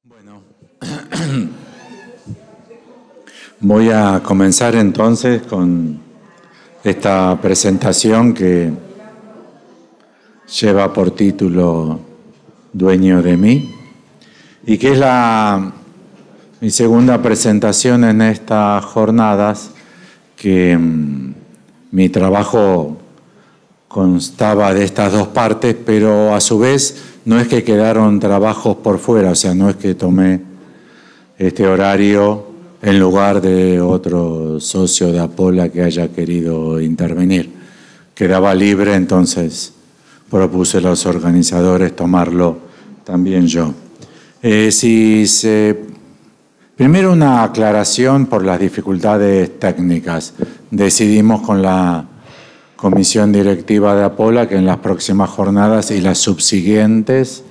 Bueno, voy a comenzar entonces con esta presentación que lleva por título Dueño de mí y que es mi segunda presentación en estas jornadas, que mi trabajo constaba de estas dos partes, pero a su vez no es que quedaron trabajos por fuera, o sea, no es que tomé este horario en lugar de otro socio de Apola que haya querido intervenir. Quedaba libre, entonces propuse a los organizadores tomarlo también yo. Primero una aclaración por las dificultades técnicas. Decidimos con la comisión directiva de Apola que en las próximas jornadas y las subsiguientes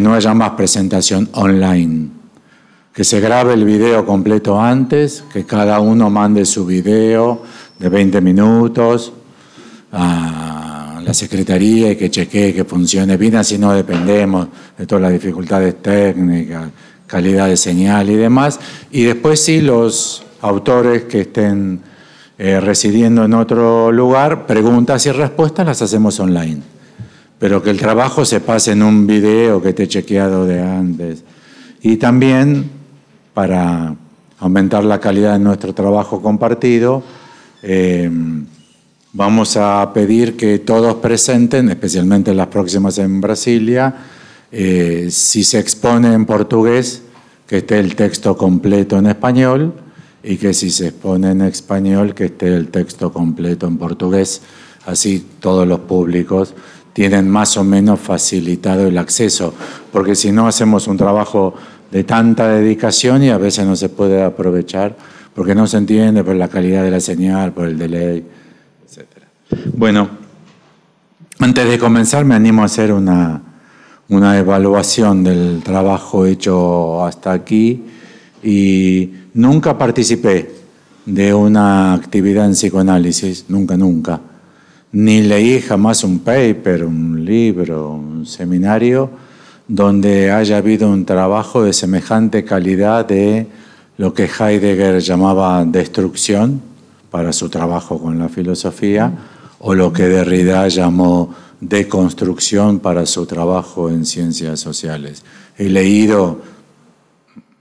no haya más presentación online. Que se grabe el video completo antes, que cada uno mande su video de 20 minutos a la secretaría y que chequee que funcione bien, así no dependemos de todas las dificultades técnicas, calidad de señal y demás. Y después sí, los autores que estén residiendo en otro lugar, preguntas y respuestas las hacemos online. Pero que el trabajo se pase en un video que esté chequeado de antes. Y también, para aumentar la calidad de nuestro trabajo compartido, vamos a pedir que todos presenten, especialmente las próximas en Brasilia, si se expone en portugués, que esté el texto completo en español, y que si se expone en español, que esté el texto completo en portugués. Así todos los públicos tienen más o menos facilitado el acceso, porque si no hacemos un trabajo de tanta dedicación y a veces no se puede aprovechar porque no se entiende por la calidad de la señal, por el delay, etc. Bueno, antes de comenzar me animo a hacer una evaluación del trabajo hecho hasta aquí. Y nunca participé de una actividad en psicoanálisis, nunca. Ni leí jamás un paper, un libro, un seminario donde haya habido un trabajo de semejante calidad de lo que Heidegger llamaba destrucción para su trabajo con la filosofía, o lo que Derrida llamó deconstrucción para su trabajo en ciencias sociales. He leído,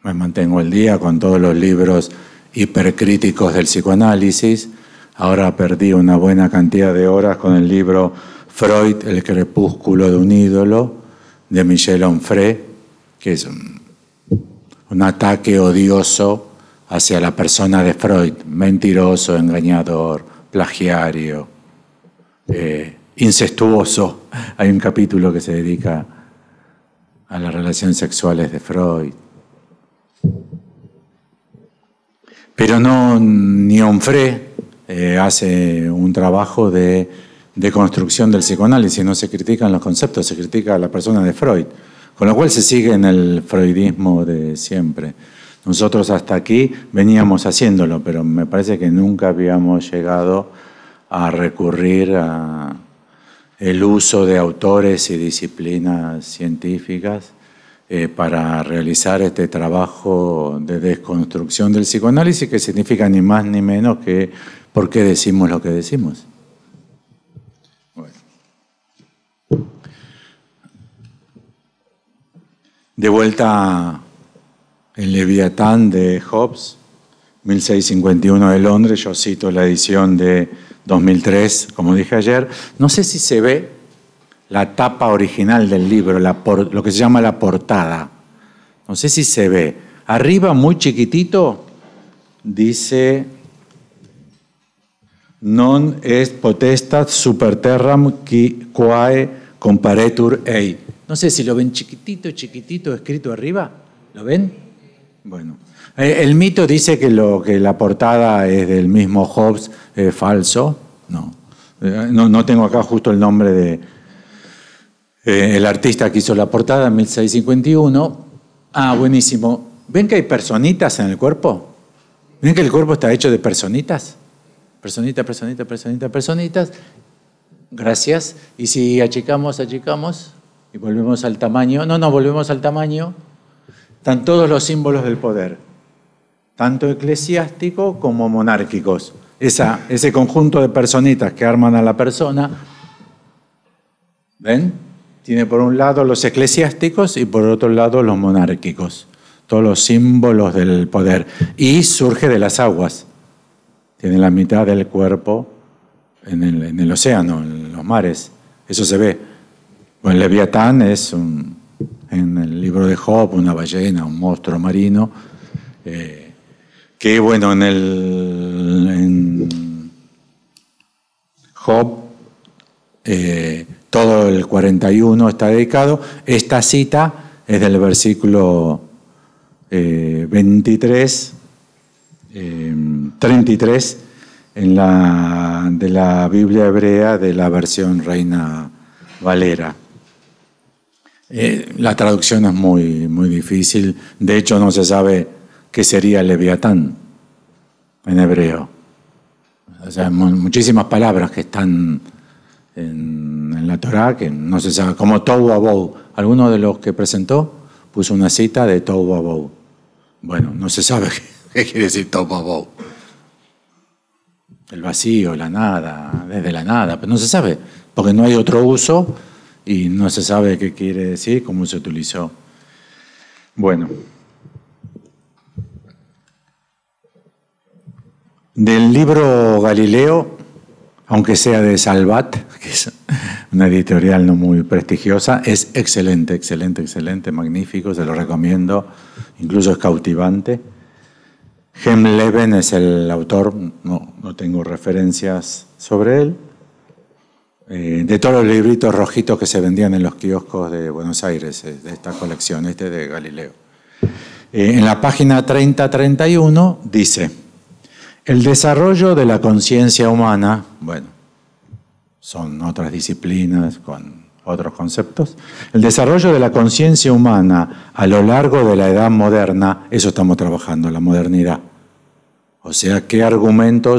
me mantengo al día con todos los libros hipercríticos del psicoanálisis. Ahora perdí una buena cantidad de horas con el libro Freud, El crepúsculo de un ídolo, de Michel Onfray, que es un ataque odioso hacia la persona de Freud, mentiroso, engañador, plagiario, incestuoso. Hay un capítulo que se dedica a las relaciones sexuales de Freud. Pero ni Onfray hace un trabajo de construcción del psicoanálisis, no se critican los conceptos, se critica a la persona de Freud, con lo cual se sigue en el freudismo de siempre. Nosotros hasta aquí veníamos haciéndolo, pero me parece que nunca habíamos llegado a recurrir a el uso de autores y disciplinas científicas para realizar este trabajo de desconstrucción del psicoanálisis, que significa ni más ni menos que por qué decimos lo que decimos. Bueno. De vuelta el Leviatán de Hobbes, 1651 de Londres. Yo cito la edición de 2003, como dije ayer. No sé si se ve la tapa original del libro, lo que se llama la portada. No sé si se ve. Arriba, muy chiquitito, dice: non est potestas super terram quae comparetur ei. No sé si lo ven chiquitito escrito arriba. ¿Lo ven? Bueno. El mito dice que la portada es del mismo Hobbes, falso. No tengo acá justo el nombre de el artista que hizo la portada en 1651. Ah, buenísimo. ¿Ven que hay personitas en el cuerpo? ¿Ven que el cuerpo está hecho de personitas? Personitas. Gracias. Y si achicamos y volvemos al tamaño. No, volvemos al tamaño. están todos los símbolos del poder, tanto eclesiásticos como monárquicos. Ese conjunto de personitas que arman a la persona, ¿ven? Tiene por un lado los eclesiásticos y por otro lado los monárquicos, todos los símbolos del poder. Y surge de las aguas, tiene la mitad del cuerpo en el océano, en los mares, eso se ve. Bueno, el Leviatán es, en el libro de Job, una ballena, un monstruo marino, que bueno, en Job, todo el 41 está dedicado. Esta cita es del versículo 33 de la Biblia hebrea, de la versión Reina Valera. La traducción es muy, muy difícil. De hecho, no se sabe qué sería Leviatán en hebreo. O sea, muchísimas palabras que están en la Torá que no se sabe, como Tohu Abou. Alguno de los que presentó puso una cita de Tohu Abou. Bueno, no se sabe qué quiere decir Tohu Abou. El vacío, la nada, desde la nada, pero no se sabe, porque no hay otro uso y no se sabe qué quiere decir, cómo se utilizó. Bueno. Del libro Galileo, aunque sea de Salvat, que es una editorial no muy prestigiosa, es excelente, excelente, excelente, magnífico, se lo recomiendo, incluso es cautivante. Hem Leven es el autor, no tengo referencias sobre él, de todos los libritos rojitos que se vendían en los kioscos de Buenos Aires, de esta colección, de Galileo. En la página 30-31 dice: el desarrollo de la conciencia humana, bueno, son otras disciplinas con otros conceptos, el desarrollo de la conciencia humana a lo largo de la edad moderna, eso estamos trabajando, la modernidad. O sea,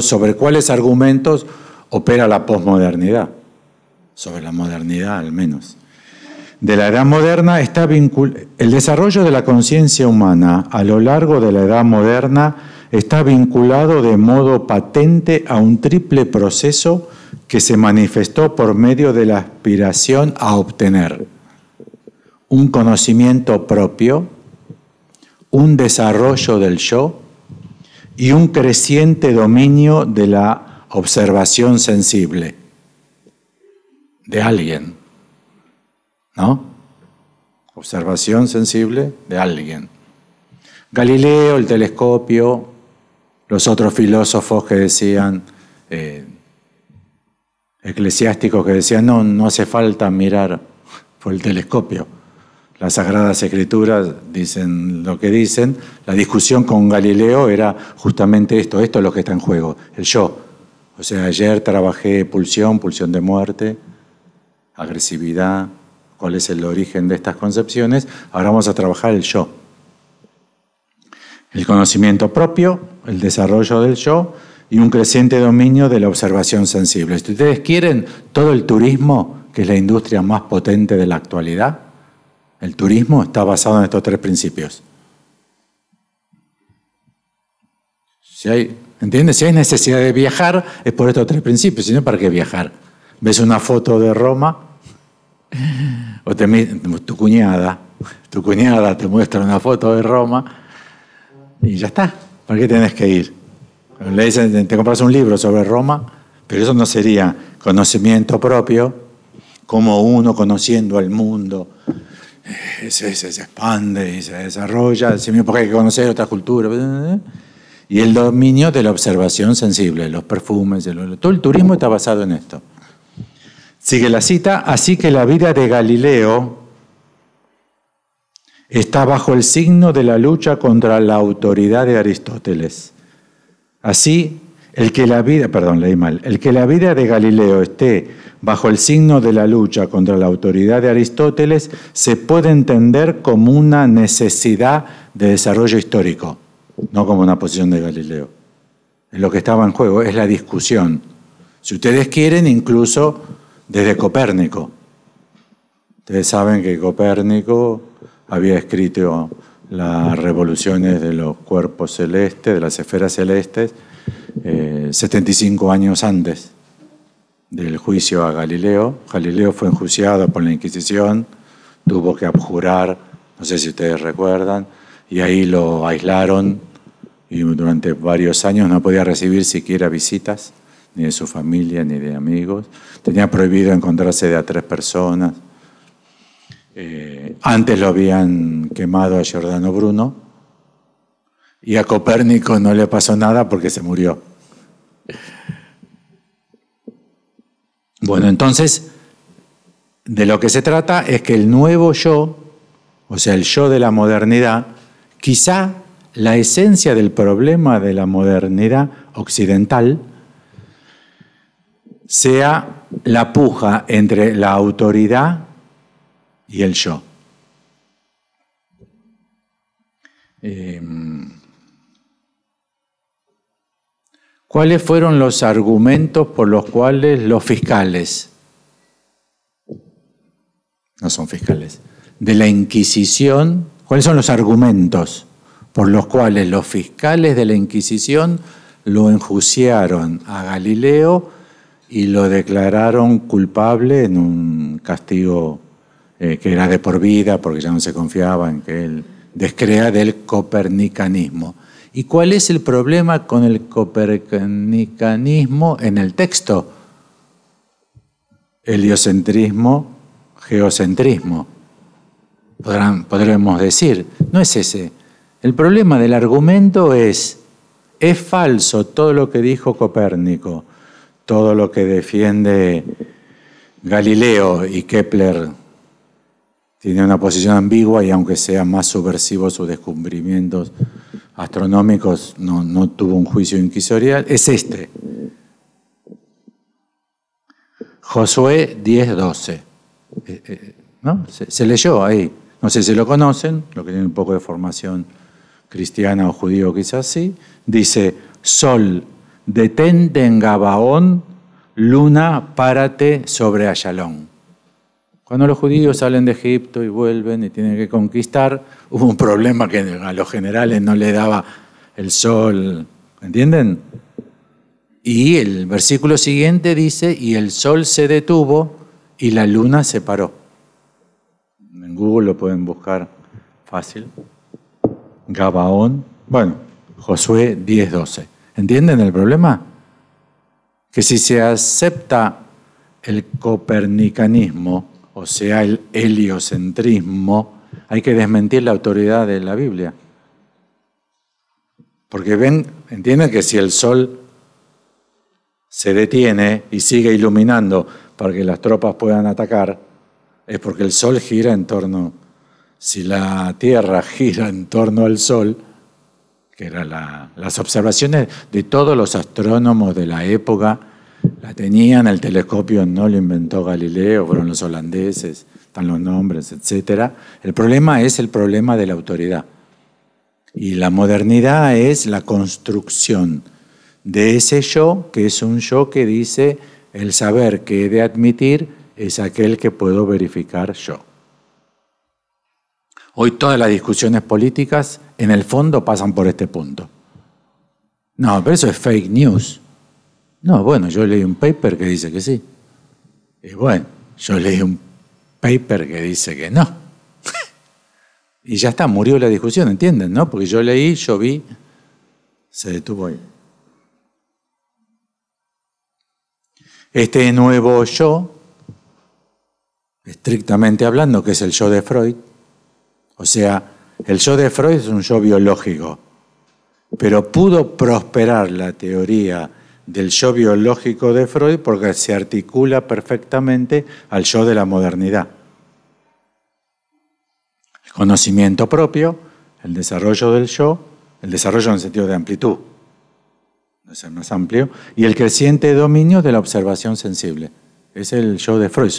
sobre cuáles argumentos opera la posmodernidad, sobre la modernidad al menos. De la edad moderna el desarrollo de la conciencia humana a lo largo de la edad moderna está vinculado de modo patente a un triple proceso que se manifestó por medio de la aspiración a obtener un conocimiento propio, un desarrollo del yo y un creciente dominio de la observación sensible de alguien, ¿no? Observación sensible de alguien. Galileo, el telescopio, los otros filósofos que decían, eclesiásticos que decían, no hace falta mirar por el telescopio. Las Sagradas Escrituras dicen lo que dicen. La discusión con Galileo era justamente esto es lo que está en juego, el yo. O sea, ayer trabajé pulsión de muerte, agresividad, cuál es el origen de estas concepciones. Ahora vamos a trabajar el yo. El conocimiento propio, el desarrollo del yo y un creciente dominio de la observación sensible. Si ustedes quieren, todo el turismo, que es la industria más potente de la actualidad, el turismo está basado en estos tres principios. ¿Entiendes? Si hay necesidad de viajar, es por estos tres principios, si no, ¿para qué viajar? Ves una foto de Roma, o tu cuñada te muestra una foto de Roma, y ya está. ¿Para qué tenés que ir? Le dicen, te compras un libro sobre Roma, pero eso no sería conocimiento propio, como uno conociendo al mundo se expande y se desarrolla, porque hay que conocer otra cultura. Y el dominio de la observación sensible, los perfumes, todo el turismo está basado en esto. Sigue la cita: así que la vida de Galileo está bajo el signo de la lucha contra la autoridad de Aristóteles. Así, el que la vida de Galileo esté bajo el signo de la lucha contra la autoridad de Aristóteles se puede entender como una necesidad de desarrollo histórico, no como una posición de Galileo. Es lo que estaba en juego, es la discusión. Si ustedes quieren, incluso desde Copérnico. Ustedes saben que Copérnico había escrito las revoluciones de los cuerpos celestes, de las esferas celestes, 75 años antes del juicio a Galileo. Galileo fue enjuiciado por la Inquisición, tuvo que abjurar, no sé si ustedes recuerdan, y ahí lo aislaron y durante varios años no podía recibir siquiera visitas, ni de su familia, ni de amigos. Tenía prohibido encontrarse de a 3 personas. Antes lo habían quemado a Giordano Bruno y a Copérnico no le pasó nada porque se murió. Bueno, entonces, de lo que se trata es que el nuevo yo, o sea, el yo de la modernidad, quizá la esencia del problema de la modernidad occidental sea la puja entre la autoridad y el yo. ¿Cuáles fueron los argumentos por los cuales los fiscales, no son fiscales, de la Inquisición, cuáles son los argumentos por los cuales los fiscales de la Inquisición lo enjuiciaron a Galileo y lo declararon culpable en un castigo que era de por vida, porque ya no se confiaba en que él descrea del copernicanismo? ¿Y cuál es el problema con el copernicanismo en el texto? Heliocentrismo, geocentrismo, podremos decir. No es ese. El problema del argumento es falso todo lo que dijo Copérnico, todo lo que defiende Galileo, y Kepler tiene una posición ambigua, y aunque sea más subversivo sus descubrimientos astronómicos, no tuvo un juicio inquisitorial, es este. Josué 10:12. ¿No? Se leyó ahí. No sé si lo conocen, lo que tienen un poco de formación cristiana o judío quizás sí. Dice: Sol, detente en Gabaón, luna, párate sobre Ayalón. Cuando los judíos salen de Egipto y vuelven y tienen que conquistar, hubo un problema que a los generales no le daba el sol, ¿entienden? Y el versículo siguiente dice: y el sol se detuvo y la luna se paró. En Google lo pueden buscar fácil. Gabaón, bueno, Josué 10:12. ¿Entienden el problema? Que si se acepta el copernicanismo, o sea, el heliocentrismo, hay que desmentir la autoridad de la Biblia. Porque entienden que si el sol se detiene y sigue iluminando para que las tropas puedan atacar, es porque el sol gira en torno. Si la Tierra gira en torno al sol, que eran las observaciones de todos los astrónomos de la época, la tenían, el telescopio no lo inventó Galileo, fueron los holandeses, están los nombres, etc. El problema es el problema de la autoridad. Y la modernidad es la construcción de ese yo, que es un yo que dice: el saber que he de admitir es aquel que puedo verificar yo. Hoy todas las discusiones políticas, en el fondo, pasan por este punto. No, pero eso es fake news. No, bueno, yo leí un paper que dice que sí. Y bueno, yo leí un paper que dice que no. Y ya está, murió la discusión, ¿entienden? ¿No? Porque yo leí, yo vi, se detuvo ahí. Este nuevo yo, estrictamente hablando, que es el yo de Freud, o sea, el yo de Freud es un yo biológico, pero pudo prosperar la teoría del yo biológico de Freud porque se articula perfectamente al yo de la modernidad. El conocimiento propio, el desarrollo del yo, el desarrollo en el sentido de amplitud, de ser más amplio, y el creciente dominio de la observación sensible. Es el yo de Freud.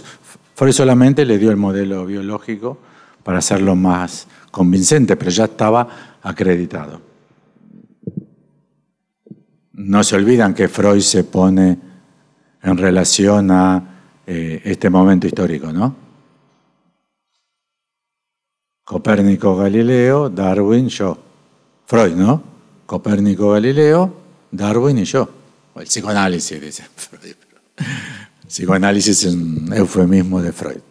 Freud solamente le dio el modelo biológico para hacerlo más convincente, pero ya estaba acreditado. No se olvidan que Freud se pone en relación a este momento histórico, ¿no? Copérnico, Galileo, Darwin, yo. Freud, ¿no? Copérnico, Galileo, Darwin y yo. O el psicoanálisis, dice Freud. El psicoanálisis es un eufemismo de Freud.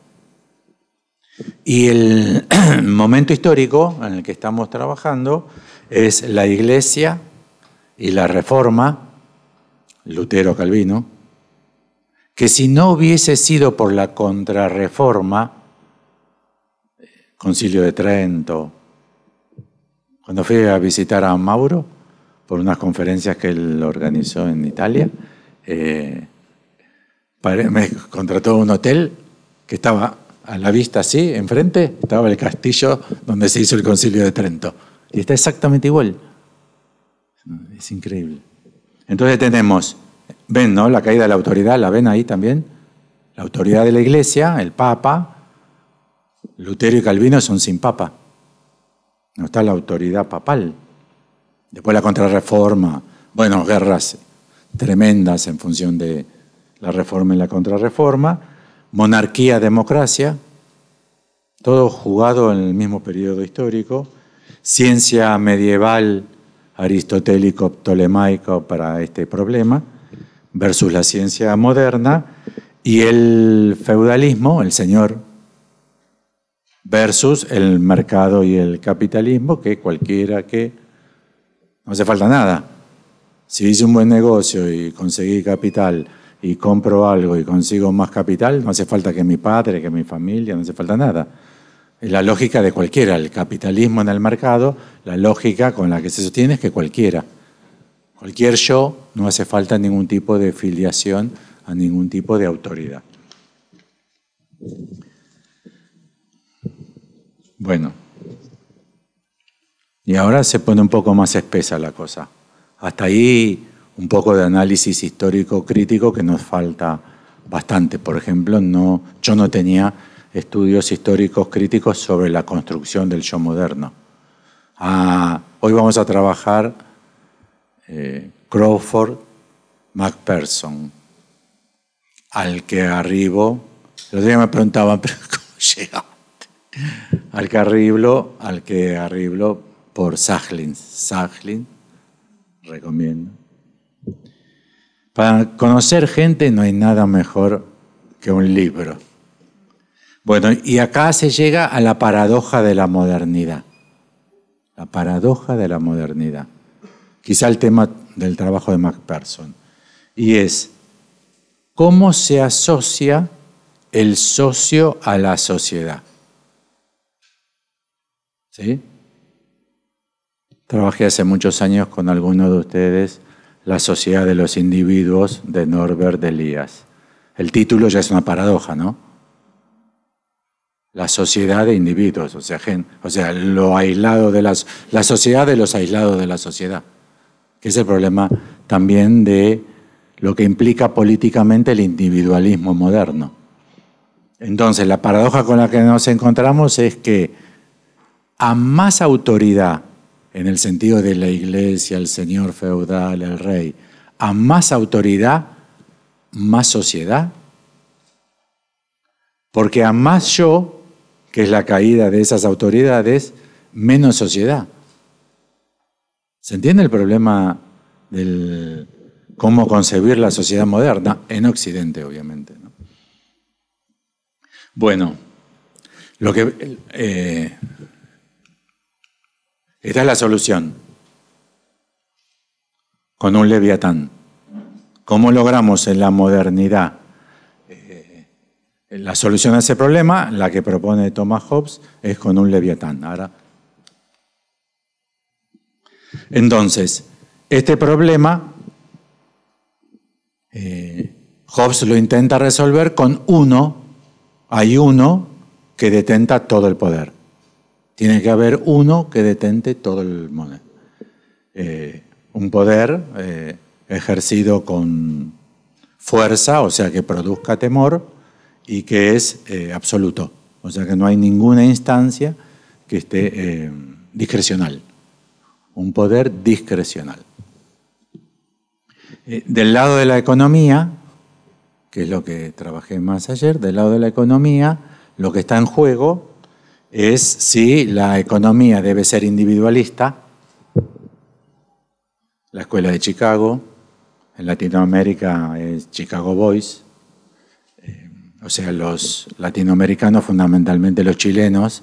Y el momento histórico en el que estamos trabajando es la Iglesia y la Reforma, Lutero, Calvino, que si no hubiese sido por la Contrarreforma, Concilio de Trento, cuando fui a visitar a Mauro por unas conferencias que él organizó en Italia, me contrató un hotel que estaba a la vista así, enfrente, estaba el castillo donde se hizo el Concilio de Trento. Y está exactamente igual. Es increíble. Entonces tenemos, ven, ¿no? La caída de la autoridad, ¿la ven ahí también? La autoridad de la Iglesia, el Papa. Lutero y Calvino son sin Papa. No está la autoridad papal. Después la Contrarreforma. Bueno, guerras tremendas en función de la Reforma y la Contrarreforma. Monarquía, democracia. Todo jugado en el mismo periodo histórico. Ciencia medieval, aristotélico, ptolemaico para este problema, versus la ciencia moderna, y el feudalismo, el señor, versus el mercado y el capitalismo, que cualquiera que no hace falta nada. Si hice un buen negocio y conseguí capital y compro algo y consigo más capital, no hace falta que mi padre, que mi familia, no hace falta nada. Es la lógica de cualquiera, el capitalismo en el mercado, la lógica con la que se sostiene es que cualquier yo, no hace falta ningún tipo de filiación a ningún tipo de autoridad. Bueno, y ahora se pone un poco más espesa la cosa. Hasta ahí un poco de análisis histórico crítico que nos falta bastante. Por ejemplo, yo no tenía estudios históricos críticos sobre la construcción del yo moderno. Hoy vamos a trabajar Crawford McPherson, al que arribo. Los días me preguntaban, ¿pero cómo llegaste? Al que arribo por Sachlin. Sachlin, recomiendo. Para conocer gente no hay nada mejor que un libro. Bueno, y acá se llega a la paradoja de la modernidad. La paradoja de la modernidad. Quizá el tema del trabajo de McPherson. Y es, ¿cómo se asocia el socio a la sociedad? ¿Sí? Trabajé hace muchos años con algunos de ustedes La sociedad de los individuos de Norbert Elias. El título ya es una paradoja, ¿no? La sociedad de individuos, o sea, lo aislado de la sociedad de los aislados de la sociedad, que es el problema también de lo que implica políticamente el individualismo moderno. Entonces, la paradoja con la que nos encontramos es que a más autoridad, en el sentido de la iglesia, el señor feudal, el rey, a más autoridad, más sociedad, porque a más yo, que es la caída de esas autoridades, menos sociedad. ¿Se entiende el problema del cómo concebir la sociedad moderna? En Occidente, obviamente, ¿no? Bueno, esta es la solución. Con un Leviatán. ¿Cómo logramos en la modernidad la solución a ese problema? La que propone Thomas Hobbes es con un Leviatán. Entonces, este problema Hobbes lo intenta resolver con uno. Hay uno que detenta todo el poder. Tiene que haber uno que detente todo el poder. Un poder ejercido con fuerza, o sea, que produzca temor y que es absoluto. O sea, que no hay ninguna instancia que esté discrecional. Un poder discrecional. Del lado de la economía, que es lo que trabajé más ayer, del lado de la economía, lo que está en juego es si la economía debe ser individualista. La escuela de Chicago, en Latinoamérica es Chicago Boys, o sea, los latinoamericanos, fundamentalmente los chilenos,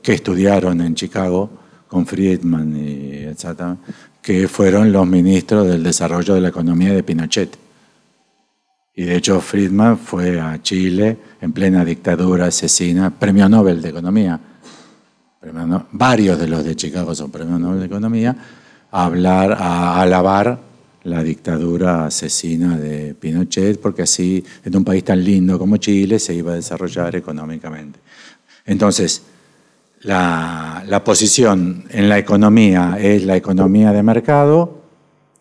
que estudiaron en Chicago con Friedman y etc., que fueron los ministros del desarrollo de la economía de Pinochet. Y de hecho Friedman fue a Chile en plena dictadura asesina, premio Nobel de Economía, varios de los de Chicago son premios Nobel de Economía, a alabar la dictadura asesina de Pinochet, porque así, en un país tan lindo como Chile, se iba a desarrollar económicamente. Entonces, la posición en la economía es la economía de mercado,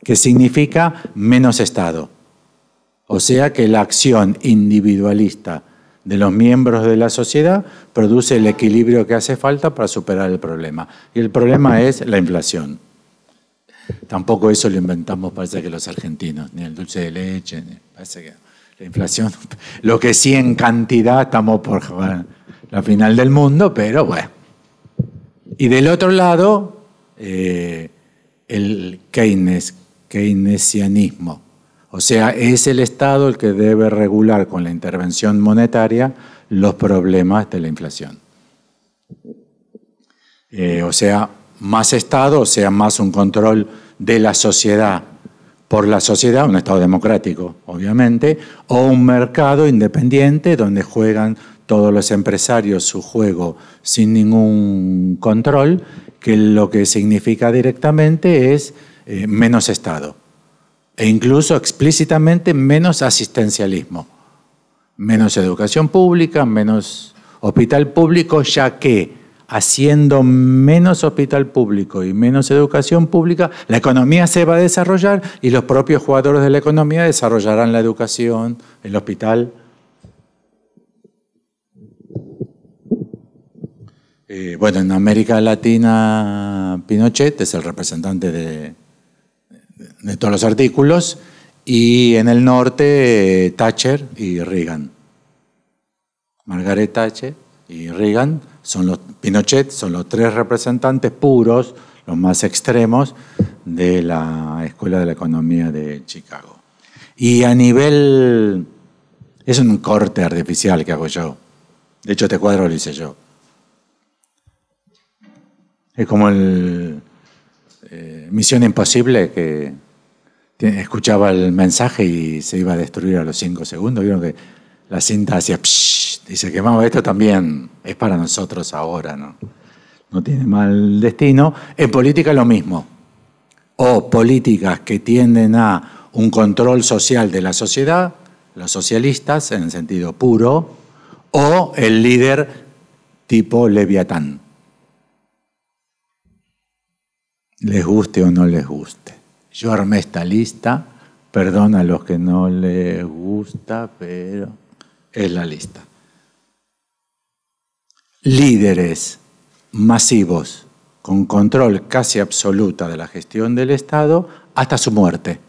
que significa menos Estado. O sea que la acción individualista de los miembros de la sociedad produce el equilibrio que hace falta para superar el problema. Y el problema es la inflación. Tampoco eso lo inventamos, parece que los argentinos, ni el dulce de leche, parece que la inflación. Lo que sí en cantidad estamos por la final del mundo, pero bueno. Y del otro lado, el keynesianismo. O sea, es el Estado el que debe regular con la intervención monetaria los problemas de la inflación. O sea, más Estado, o sea, más un control de la sociedad por la sociedad, un Estado democrático, obviamente, o un mercado independiente donde juegan todos los empresarios su juego sin ningún control, que lo que significa directamente es menos Estado. E incluso explícitamente menos asistencialismo, menos educación pública, menos hospital público, ya que haciendo menos hospital público y menos educación pública, la economía se va a desarrollar y los propios jugadores de la economía desarrollarán la educación, el hospital. Bueno, en América Latina, Pinochet es el representante de todos los artículos, y en el norte Thatcher y Reagan. Margaret Thatcher y Reagan Pinochet son los tres representantes puros, los más extremos, de la Escuela de la Economía de Chicago. Y a nivel, es un corte artificial que hago yo. De hecho, este cuadro lo hice yo. Es como Misión Imposible, que escuchaba el mensaje y se iba a destruir a los 5 segundos. Vieron que la cinta hacía psh, y se quemaba. Esto también es para nosotros ahora, ¿no? No tiene mal destino. En política lo mismo. O políticas que tienden a un control social de la sociedad, los socialistas en el sentido puro, o el líder tipo Leviatán. Les guste o no les guste. Yo armé esta lista, perdón a los que no les gusta, pero es la lista. Líderes masivos con control casi absoluta de la gestión del Estado hasta su muerte.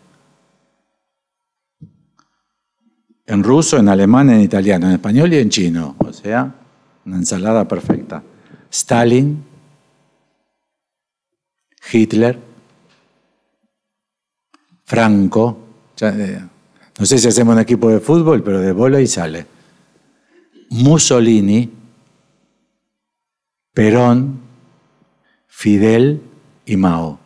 En ruso, en alemán, en italiano, en español y en chino. O sea, una ensalada perfecta. Stalin, Hitler, Franco, no sé si hacemos un equipo de fútbol, pero de bola y sale. Mussolini, Perón, Fidel y Mao.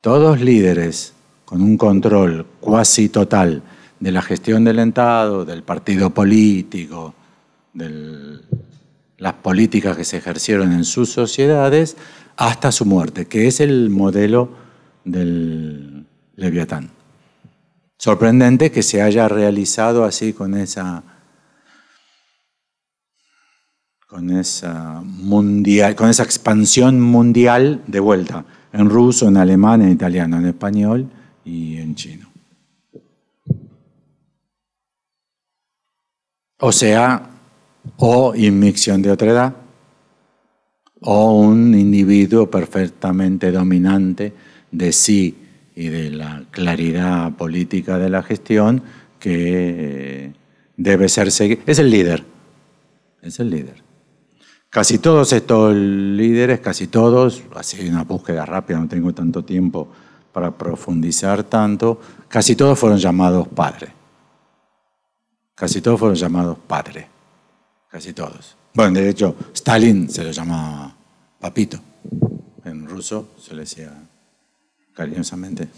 Todos líderes con un control cuasi total de la gestión del Estado, del partido político, de las políticas que se ejercieron en sus sociedades, hasta su muerte, que es el modelo del Leviatán. Sorprendente que se haya realizado así con esa expansión mundial de vuelta, en ruso, en alemán, en italiano, en español y en chino. O sea, o inmixción de otra edad, o un individuo perfectamente dominante de sí y de la claridad política de la gestión que debe ser seguido. Es el líder. Casi todos estos líderes, casi todos, así una búsqueda rápida, no tengo tanto tiempo para profundizar tanto, casi todos fueron llamados padre. Casi todos fueron llamados padre. Casi todos. Bueno, de hecho, Stalin se lo llamaba papito. En ruso se le decía cariñosamente.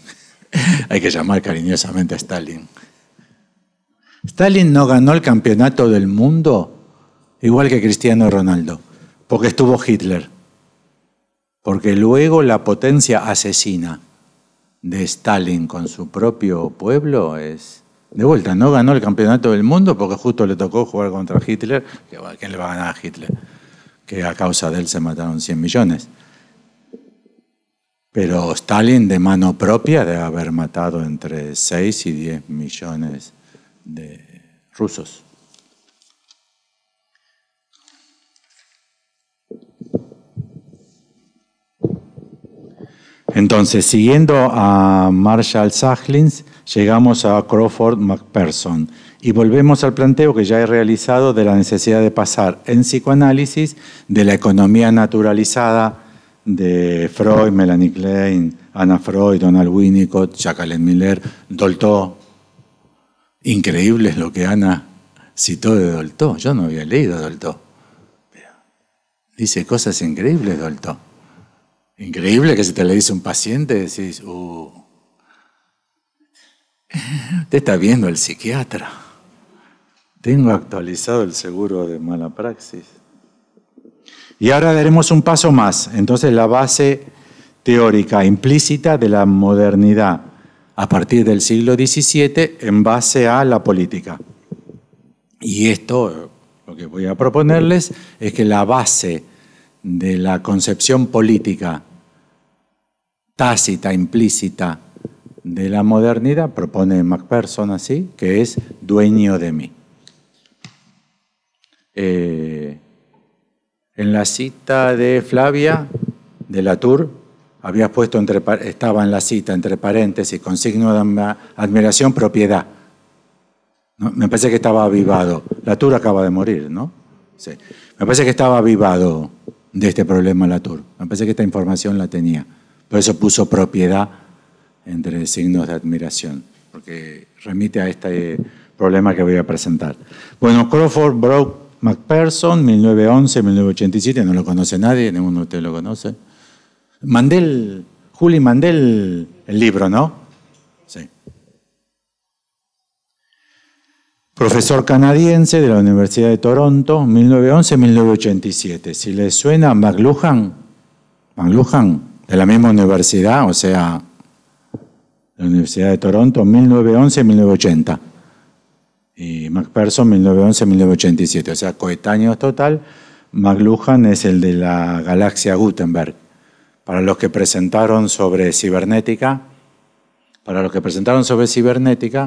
Hay que llamar cariñosamente a Stalin. Stalin no ganó el campeonato del mundo igual que Cristiano Ronaldo, porque estuvo Hitler. Porque luego la potencia asesina de Stalin con su propio pueblo es... De vuelta, no ganó el campeonato del mundo porque justo le tocó jugar contra Hitler. ¿Quién le va a ganar a Hitler? Que a causa de él se mataron 100 millones. Pero Stalin de mano propia debe haber matado entre 6 y 10 millones de rusos. Entonces, siguiendo a Marshall Sahlins, llegamos a Crawford McPherson y volvemos al planteo que ya he realizado de la necesidad de pasar en psicoanálisis de la economía naturalizada de Freud, Melanie Klein, Anna Freud, Donald Winnicott, Jacqueline Miller, Dolto. Increíble es lo que Ana citó de Dolto. Yo no había leído Dolto. Dice cosas increíbles Dolto. Increíble que si te le dice un paciente decís, usted está viendo el psiquiatra. Tengo actualizado el seguro de mala praxis. Y ahora daremos un paso más. Entonces la base teórica implícita de la modernidad a partir del siglo XVII en base a la política. Y esto, lo que voy a proponerles, es que la base de la concepción política tácita, implícita de la modernidad, propone McPherson así, que es dueño de mí. En la cita de Flavia, de Latour, habías puesto, estaba en la cita entre paréntesis, con signo de admiración, propiedad. ¿No? Me parece que estaba avivado. Latour acaba de morir, ¿no? Sí. Me parece que estaba avivado de este problema Latour. Me parece que esta información la tenía. Por eso puso propiedad entre signos de admiración, porque remite a este problema que voy a presentar. Bueno, Crawford Brock McPherson, 1911-1987, no lo conoce nadie, ninguno de ustedes lo conoce. Juli, mandé el libro, ¿no? Sí. Profesor canadiense de la Universidad de Toronto, 1911-1987. Si les suena McLuhan, de la misma universidad, o sea, la Universidad de Toronto, 1911-1980. Y McPherson, 1911-1987, o sea, coetáneos total. McLuhan es el de la galaxia Gutenberg. Para los que presentaron sobre cibernética,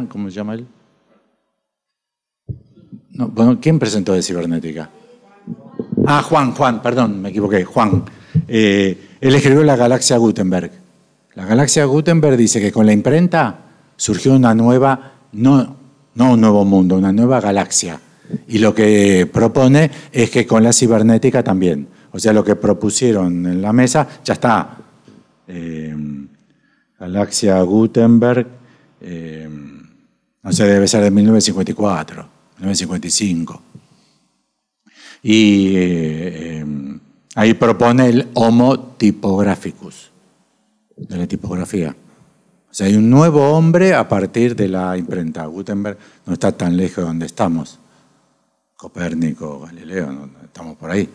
¿cómo se llama él? No, bueno, ¿quién presentó de cibernética? Ah, Juan, perdón, me equivoqué, Juan. Él escribió la galaxia Gutenberg. La galaxia Gutenberg dice que con la imprenta surgió una nueva, no un nuevo mundo, una nueva galaxia. Y lo que propone es que con la cibernética también. O sea, lo que propusieron en la mesa, ya está. Galaxia Gutenberg, no sé, debe ser de 1954, 1955. Y ahí propone el Homo typographicus, de la tipografía. O sea, hay un nuevo hombre a partir de la imprenta. Gutenberg no está tan lejos de donde estamos. Copérnico, Galileo, no, estamos por ahí.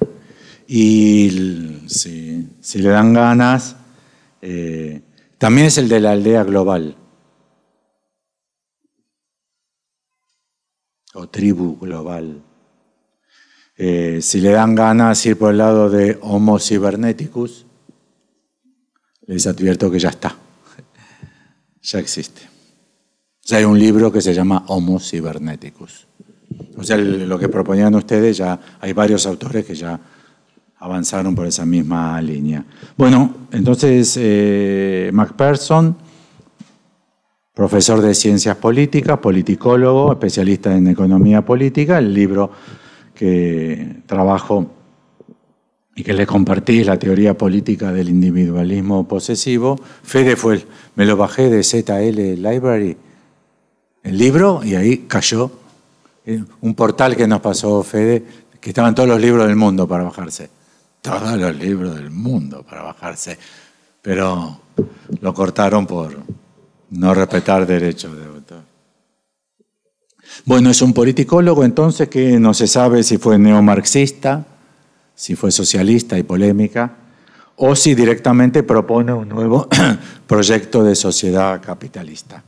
Y si le dan ganas, también es el de la aldea global. O tribu global. Si le dan ganas ir por el lado de Homo cyberneticus, les advierto que ya está. Ya existe. O sea, hay un libro que se llama Homo cyberneticus. O sea, lo que proponían ustedes, ya hay varios autores que ya avanzaron por esa misma línea. Bueno, entonces McPherson, profesor de ciencias políticas, politicólogo, especialista en economía política, el libro que trabajo y que le compartí la teoría política del individualismo posesivo. Fede me lo bajé de ZL Library, el libro, y ahí cayó un portal que nos pasó Fede, que estaban todos los libros del mundo para bajarse. Todos los libros del mundo para bajarse. Pero lo cortaron por no respetar derechos de autor. Bueno, es un politicólogo entonces que no se sabe si fue neomarxista, si fue socialista y polémica, o si directamente propone un nuevo proyecto de sociedad capitalista.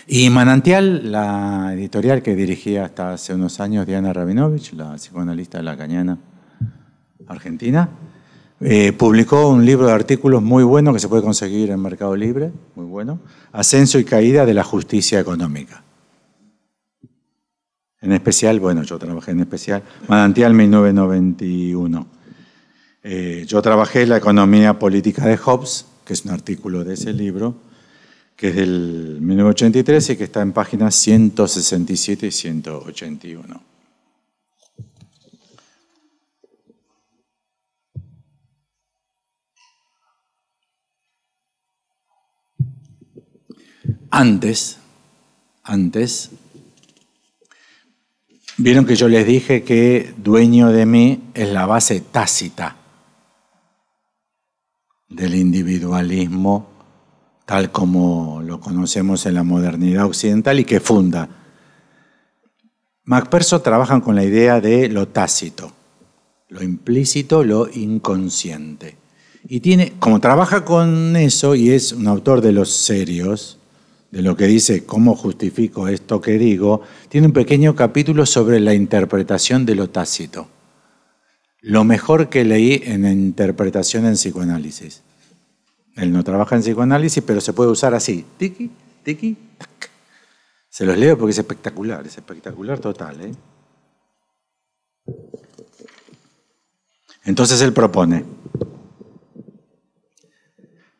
Y Manantial, la editorial que dirigía hasta hace unos años Diana Rabinovich, la psicoanalista lacaniana argentina, publicó un libro de artículos muy bueno que se puede conseguir en Mercado Libre, muy bueno, Ascenso y caída de la justicia económica. En especial, bueno, yo trabajé en especial, Manantial 1991. Yo trabajé la economía política de Hobbes, que es un artículo de ese libro, que es del 1983 y que está en páginas 167 y 181. Antes, vieron que yo les dije que dueño de mí es la base tácita del individualismo tal como lo conocemos en la modernidad occidental y que funda. MacPherson trabajan con la idea de lo tácito, lo implícito, lo inconsciente. Y como trabaja con eso y es un autor de los serios, de lo que dice cómo justifico esto que digo, tiene un pequeño capítulo sobre la interpretación de lo tácito. Lo mejor que leí en interpretación en psicoanálisis. Él no trabaja en psicoanálisis, pero se puede usar así. Tiki, tiki, tac. Se los leo porque es espectacular total. Entonces él propone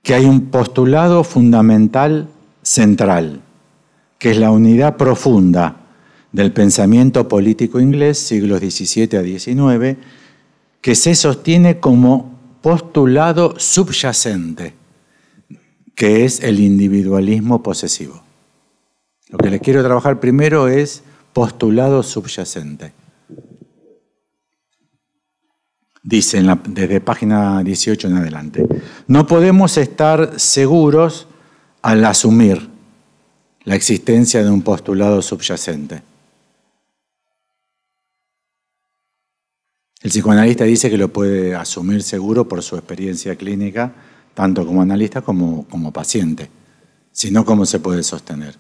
que hay un postulado fundamental central, que es la unidad profunda del pensamiento político inglés, siglos XVII a XIX, que se sostiene como postulado subyacente, que es el individualismo posesivo. Lo que les quiero trabajar primero es postulado subyacente. Dice desde página 18 en adelante, no podemos estar seguros al asumir la existencia de un postulado subyacente. El psicoanalista dice que lo puede asumir seguro por su experiencia clínica, tanto como analista como paciente. Si no, ¿cómo se puede sostener?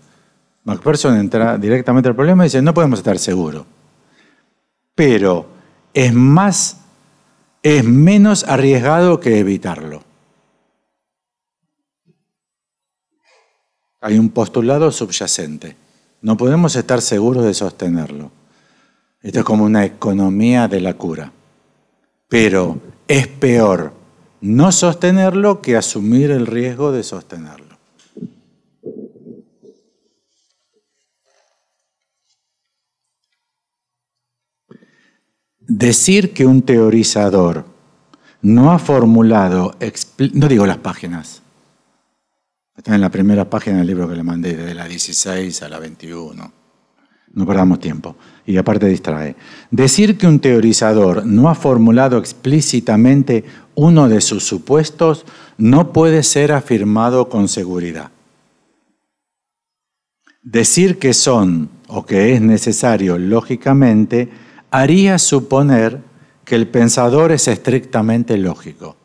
MacPherson entra directamente al problema y dice, no podemos estar seguros. Pero es menos arriesgado que evitarlo. Hay un postulado subyacente. No podemos estar seguros de sostenerlo. Esto es como una economía de la cura. Pero es peor no sostenerlo que asumir el riesgo de sostenerlo. Decir que un teorizador no ha formulado, no digo las páginas, está en la primera página del libro que le mandé, desde la 16 a la 21. No perdamos tiempo. Y aparte distrae. Decir que un teorizador no ha formulado explícitamente uno de sus supuestos no puede ser afirmado con seguridad. Decir que son o que es necesario lógicamente haría suponer que el pensador es estrictamente lógico.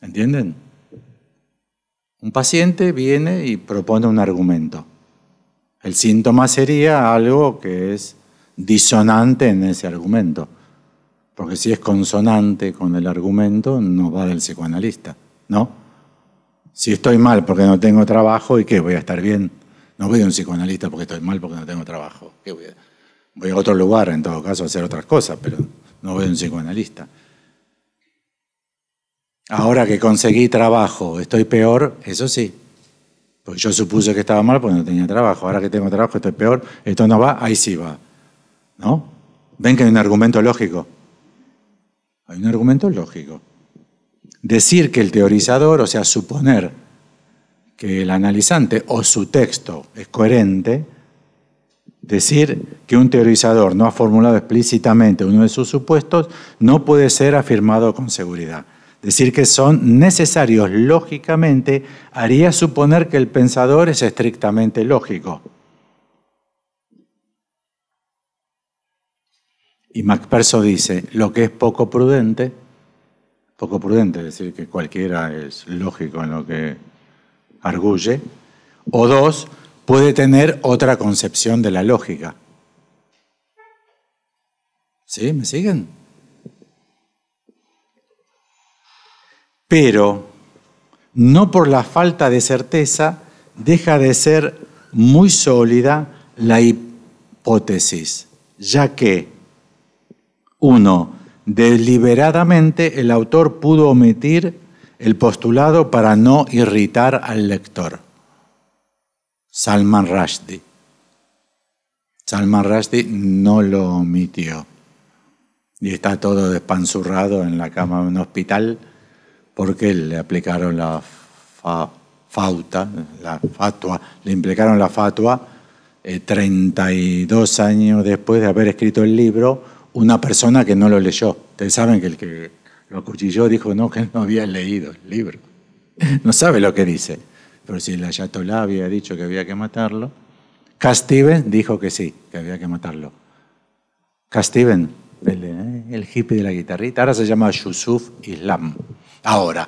¿Entienden? Un paciente viene y propone un argumento. El síntoma sería algo que es disonante en ese argumento. Porque si es consonante con el argumento, no va del psicoanalista, ¿no? Si estoy mal porque no tengo trabajo, ¿y qué? ¿Voy a estar bien? No voy a un psicoanalista porque estoy mal porque no tengo trabajo. ¿Qué voy a otro lugar, en todo caso, a hacer otras cosas, pero no voy a un psicoanalista. Ahora que conseguí trabajo, ¿estoy peor? Eso sí. Porque yo supuse que estaba mal porque no tenía trabajo. Ahora que tengo trabajo, estoy peor. Esto no va, ahí sí va. ¿No? ¿Ven que hay un argumento lógico? Hay un argumento lógico. Decir que el teorizador, o sea, suponer que el analizante o su texto es coherente, decir que un teorizador no ha formulado explícitamente uno de sus supuestos no puede ser afirmado con seguridad. Decir que son necesarios lógicamente haría suponer que el pensador es estrictamente lógico. Y Macpherson dice, lo que es poco prudente es decir, que cualquiera es lógico en lo que arguye, o dos, puede tener otra concepción de la lógica. ¿Sí? ¿Me siguen? Pero no por la falta de certeza deja de ser muy sólida la hipótesis, ya que, uno, deliberadamente el autor pudo omitir el postulado para no irritar al lector. Salman Rushdie. Salman Rushdie no lo omitió. Y está todo despanzurrado en la cama de un hospital porque le aplicaron la fatua, le implicaron la fatua 32 años después de haber escrito el libro, una persona que no lo leyó. Ustedes saben que el que lo acuchilló dijo no, que él no había leído el libro. No sabe lo que dice. Pero si el ayatolá había dicho que había que matarlo, Cat Stevens dijo que sí, que había que matarlo. Cat Stevens, el hippie de la guitarrita, ahora se llama Yusuf Islam. Ahora,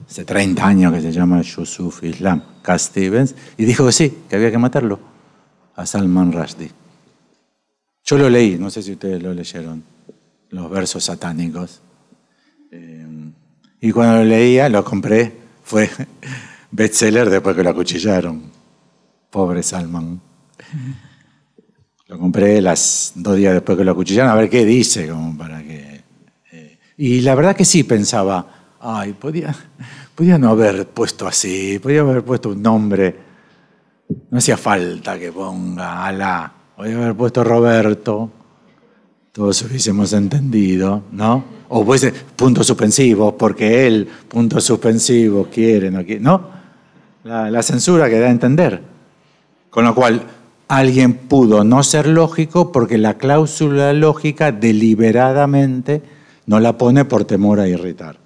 hace 30 años que se llama Yusuf Islam, Cat Stevens, y dijo que sí, que había que matarlo a Salman Rushdie. Yo lo leí, no sé si ustedes lo leyeron, los versos satánicos. Y cuando lo leía, lo compré, fue bestseller después que lo acuchillaron. Pobre Salman. Lo compré 2 días después que lo acuchillaron, a ver qué dice, como para que... Y la verdad que sí pensaba, ay, podía no haber puesto así, podía haber puesto un nombre, no hacía falta que ponga Alá, podía haber puesto Roberto, todos hubiésemos entendido, ¿no? O pues puntos suspensivos, porque él, puntos suspensivos, quiere, no quiere, ¿no? La censura que da a entender. Con lo cual, alguien pudo no ser lógico porque la cláusula lógica deliberadamente no la pone por temor a irritar.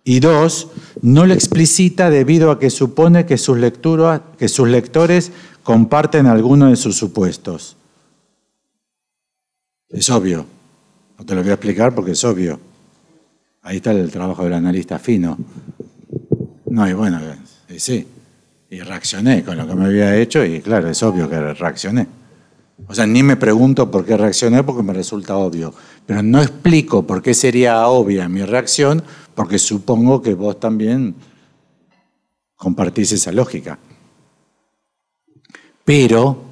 Y 2, no lo explicita debido a que supone que sus lectores comparten alguno de sus supuestos. Es obvio. No te lo voy a explicar porque es obvio. Ahí está el trabajo del analista fino. No, y bueno, sí. Y reaccioné con lo que me había hecho y claro, es obvio que reaccioné. O sea, ni me pregunto por qué reaccioné porque me resulta obvio. Pero no explico por qué sería obvia mi reacción porque supongo que vos también compartís esa lógica. Pero,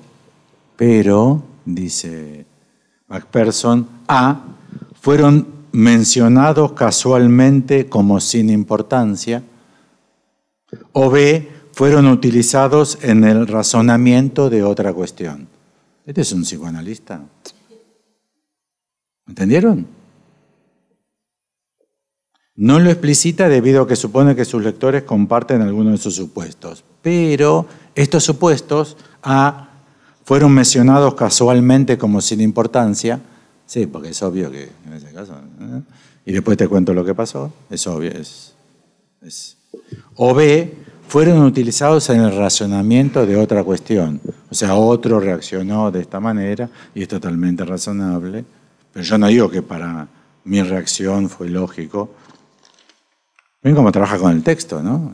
dice Macpherson, fueron mencionados casualmente como sin importancia, o B, fueron utilizados en el razonamiento de otra cuestión. Este es un psicoanalista. ¿Entendieron? No lo explicita debido a que supone que sus lectores comparten algunos de sus supuestos, pero estos supuestos fueron mencionados casualmente como sin importancia. Sí, porque es obvio que en ese caso... Y después te cuento lo que pasó. Es obvio. O B, fueron utilizados en el razonamiento de otra cuestión. O sea, otro reaccionó de esta manera y es totalmente razonable. Pero yo no digo que para mi reacción fue lógico. Ven cómo trabaja con el texto, ¿no?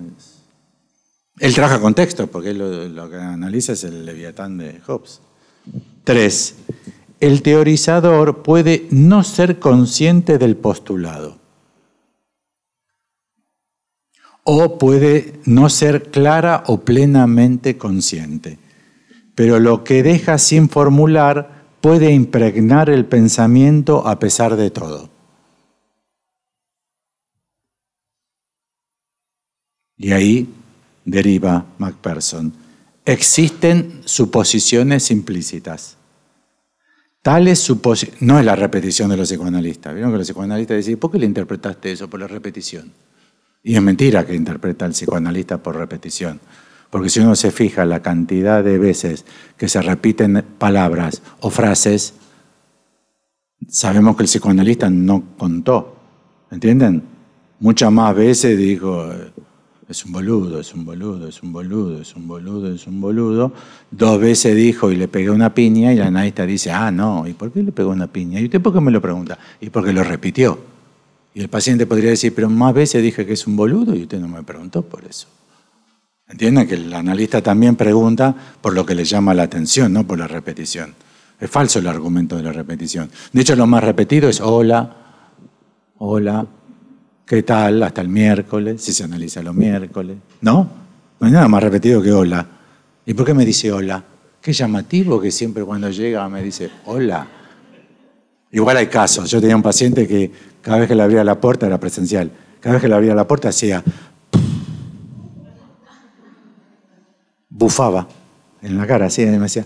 Él trabaja con texto porque él lo que analiza es el Leviatán de Hobbes. 3. El teorizador puede no ser consciente del postulado o puede no ser clara o plenamente consciente, pero lo que deja sin formular puede impregnar el pensamiento a pesar de todo. Y ahí deriva Macpherson. Existen suposiciones implícitas. Tales suposiciones, no es la repetición de los psicoanalistas. Vieron que los psicoanalistas dicen, ¿por qué le interpretaste eso? Por la repetición. Y es mentira que interpreta el psicoanalista por repetición. Porque si uno se fija la cantidad de veces que se repiten palabras o frases, sabemos que el psicoanalista no contó. ¿Entienden? Muchas más veces dijo, es un boludo, es un boludo, es un boludo, es un boludo, es un boludo. 2 veces dijo y le pegué una piña y el analista dice, ah, no, ¿y por qué le pegó una piña? ¿Y usted por qué me lo pregunta? Y porque lo repitió. Y el paciente podría decir, pero más veces dije que es un boludo y usted no me preguntó por eso. ¿Entienden? Que el analista también pregunta por lo que le llama la atención, no por la repetición. Es falso el argumento de la repetición. De hecho, lo más repetido es hola, hola, ¿qué tal? Hasta el miércoles, si se analiza los miércoles. ¿No? No hay nada más repetido que hola. ¿Y por qué me dice hola? Qué llamativo que siempre cuando llega me dice hola. Igual hay casos. Yo tenía un paciente que cada vez que le abría la puerta era presencial. Cada vez que le abría la puerta hacía... bufaba en la cara, así, y me decía...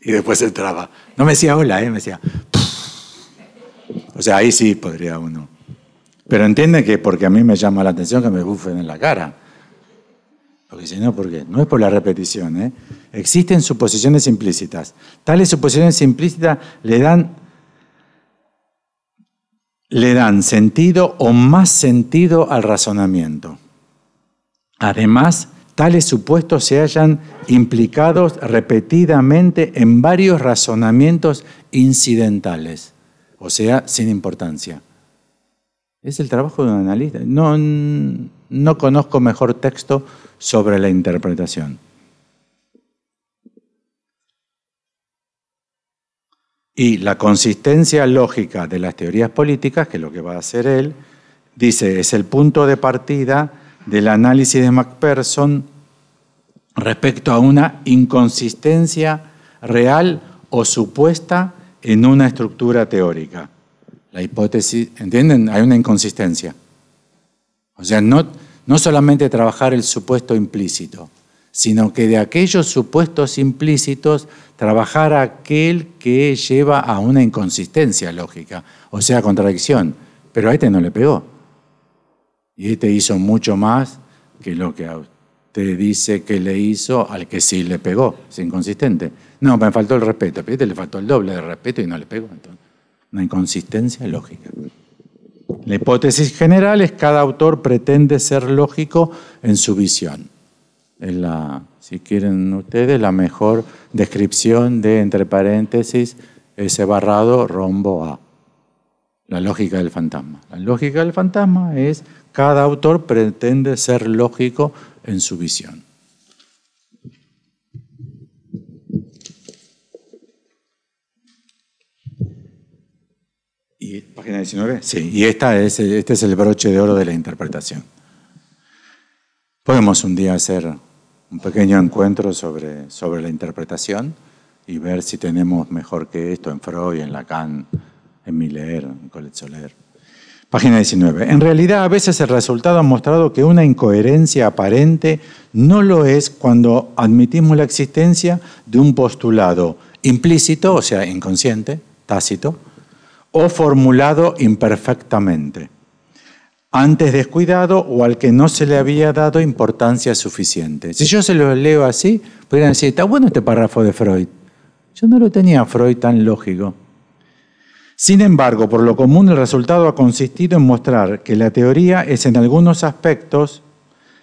y después entraba. No me decía hola, me decía... O sea, ahí sí podría uno. Pero entiende que porque a mí me llama la atención que me bufen en la cara. Porque si no, ¿por qué? No es por la repetición, Existen suposiciones implícitas. Tales suposiciones implícitas le dan sentido o más sentido al razonamiento. Además, tales supuestos se hallan implicados repetidamente en varios razonamientos incidentales, o sea, sin importancia. Es el trabajo de un analista. No conozco mejor texto sobre la interpretación. Y la consistencia lógica de las teorías políticas, que es lo que va a hacer él, dice, es el punto de partida del análisis de McPherson respecto a una inconsistencia real o supuesta en una estructura teórica. La hipótesis, ¿entienden? Hay una inconsistencia. O sea, no solamente trabajar el supuesto implícito, sino que de aquellos supuestos implícitos trabajar aquel que lleva a una inconsistencia lógica, o sea, contradicción. Pero a este no le pegó. Y este hizo mucho más que lo que a usted dice que le hizo al que sí le pegó. Es inconsistente. No, me faltó el respeto. Pero a este le faltó el doble de respeto y no le pegó. Entonces, una inconsistencia lógica. La hipótesis general es que cada autor pretende ser lógico en su visión. Es si quieren ustedes, la mejor descripción de, entre paréntesis, S barrado, rombo A. La lógica del fantasma. La lógica del fantasma es cada autor pretende ser lógico en su visión. ¿Y página 19? Sí, y este es el broche de oro de la interpretación. Podemos un día hacer un pequeño encuentro sobre la interpretación y ver si tenemos mejor que esto en Freud, en Lacan, en Miller, en Collet-Soler. Página 19. En realidad, a veces el resultado ha mostrado que una incoherencia aparente no lo es cuando admitimos la existencia de un postulado implícito, o sea, inconsciente, tácito, o formulado imperfectamente, antes descuidado o al que no se le había dado importancia suficiente. Si yo se lo leo así, podrían decir, está bueno este párrafo de Freud. Yo no lo tenía Freud tan lógico. Sin embargo, por lo común el resultado ha consistido en mostrar que la teoría es en algunos aspectos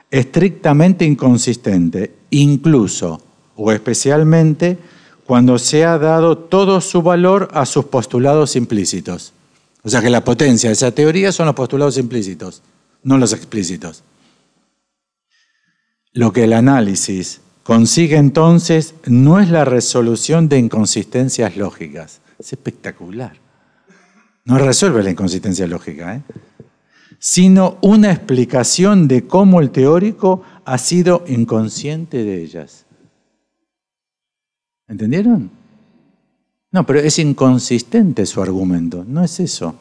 estrictamente inconsistente, incluso o especialmente cuando se ha dado todo su valor a sus postulados implícitos. O sea que la potencia de esa teoría son los postulados implícitos, no los explícitos. Lo que el análisis consigue entonces no es la resolución de inconsistencias lógicas. Es espectacular. No resuelve la inconsistencia lógica, sino una explicación de cómo el teórico ha sido inconsciente de ellas. ¿Entendieron? No, pero es inconsistente su argumento, no es eso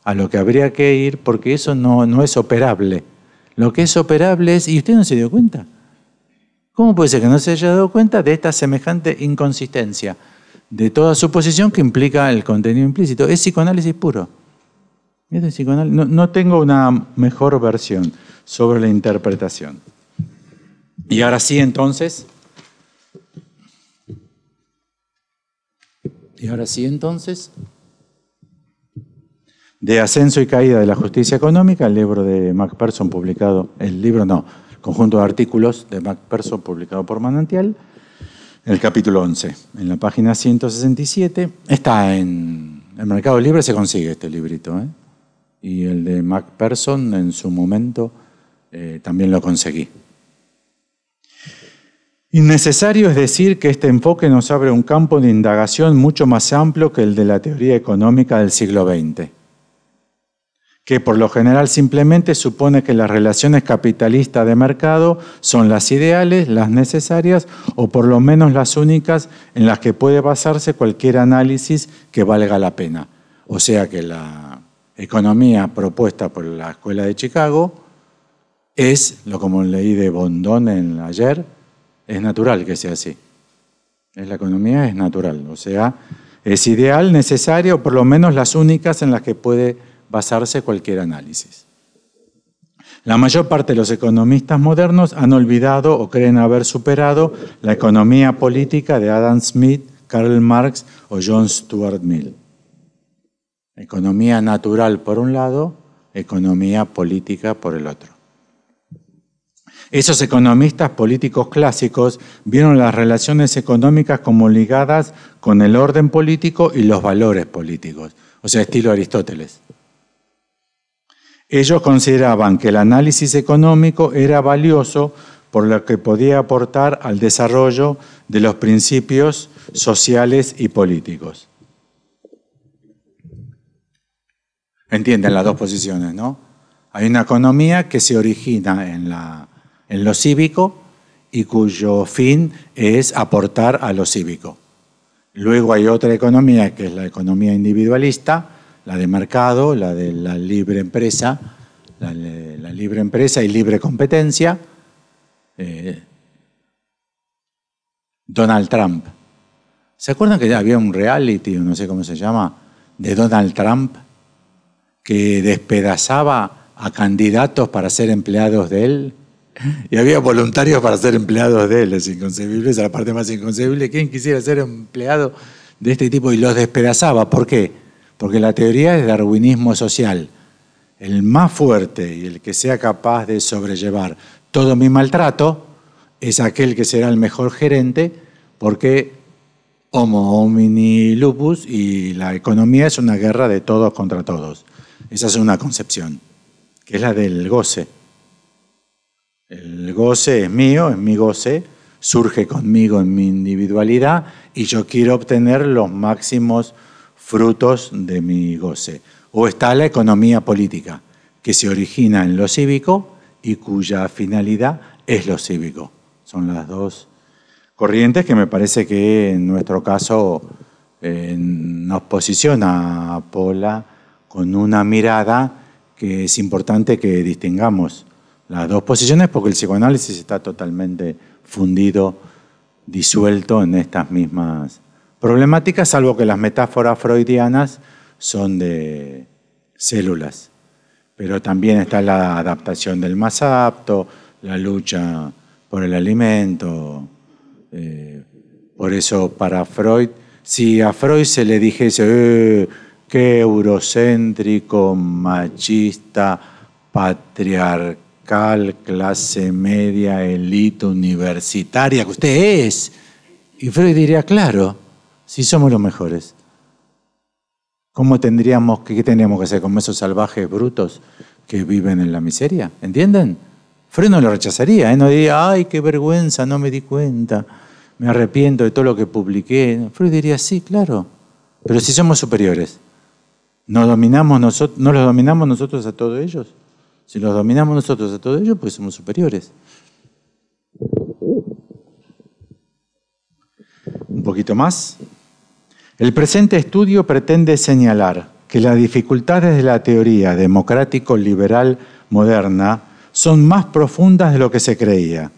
a lo que habría que ir, porque eso no es operable. Lo que es operable es, ¿y usted no se dio cuenta? ¿Cómo puede ser que no se haya dado cuenta de esta semejante inconsistencia? de toda suposición que implica el contenido implícito. Es psicoanálisis puro. No tengo una mejor versión sobre la interpretación. Y ahora sí, entonces. De Ascenso y Caída de la Justicia Económica, el libro de Macpherson publicado, el conjunto de artículos de Macpherson publicado por Manantial, el capítulo 11, en la página 167. Está en el Mercado Libre, se consigue este librito, ¿eh? Y el de Macpherson en su momento también lo conseguí. Innecesario es decir que este enfoque nos abre un campo de indagación mucho más amplio que el de la teoría económica del siglo XX, que por lo general simplemente supone que las relaciones capitalistas de mercado son las ideales, las necesarias o por lo menos las únicas en las que puede basarse cualquier análisis que valga la pena. O sea que la economía propuesta por la Escuela de Chicago es, como leí de Bondón ayer, es natural que sea así. La economía es natural, o sea, es ideal, necesaria o por lo menos las únicas en las que puede basarse cualquier análisis. La mayor parte de los economistas modernos han olvidado o creen haber superado la economía política de Adam Smith, Karl Marx o John Stuart Mill. Economía natural por un lado, economía política por el otro. Esos economistas políticos clásicos vieron las relaciones económicas como ligadas con el orden político y los valores políticos, o sea, estilo Aristóteles. Ellos consideraban que el análisis económico era valioso por lo que podía aportar al desarrollo de los principios sociales y políticos. Entienden las dos posiciones, ¿no? Hay una economía que se origina en lo cívico y cuyo fin es aportar a lo cívico. Luego hay otra economía que es la economía individualista, la de mercado, la de la libre empresa, la libre empresa y libre competencia. Donald Trump. ¿Se acuerdan que había un reality, no sé cómo se llama, de Donald Trump que despedazaba a candidatos para ser empleados de él? Y había voluntarios para ser empleados de él. Es inconcebible, esa es la parte más inconcebible. ¿Quién quisiera ser empleado de este tipo? Y los despedazaba. ¿Por qué? Porque la teoría es darwinismo social. El más fuerte y el que sea capaz de sobrellevar todo mi maltrato es aquel que será el mejor gerente, porque homo homini lupus y la economía es una guerra de todos contra todos. Esa es una concepción, que es la del goce. El goce es mío, es mi goce, surge conmigo en mi individualidad y yo quiero obtener los máximos frutos de mi goce. O está la economía política, que se origina en lo cívico y cuya finalidad es lo cívico. Son las dos corrientes que me parece que en nuestro caso nos posiciona a Pola con una mirada que es importante que distingamos las dos posiciones, porque el psicoanálisis está totalmente fundido, disuelto en estas mismas problemáticas, salvo que las metáforas freudianas son de células. Pero también está la adaptación del más apto, la lucha por el alimento. Por eso para Freud, si a Freud se le dijese qué eurocéntrico, machista, patriarcal, clase media, élite universitaria que usted es, y Freud diría, claro, si somos los mejores. ¿Qué tendríamos que hacer con esos salvajes brutos que viven en la miseria? ¿Entienden? Freud no lo rechazaría, no diría, ay, qué vergüenza, no me di cuenta, me arrepiento de todo lo que publiqué. Freud diría, sí, claro, pero si somos superiores, ¿no los dominamos nosotros a todos ellos? Si los dominamos nosotros a todos ellos, pues somos superiores. Un poquito más. El presente estudio pretende señalar que las dificultades de la teoría democrático-liberal moderna son más profundas de lo que se creía,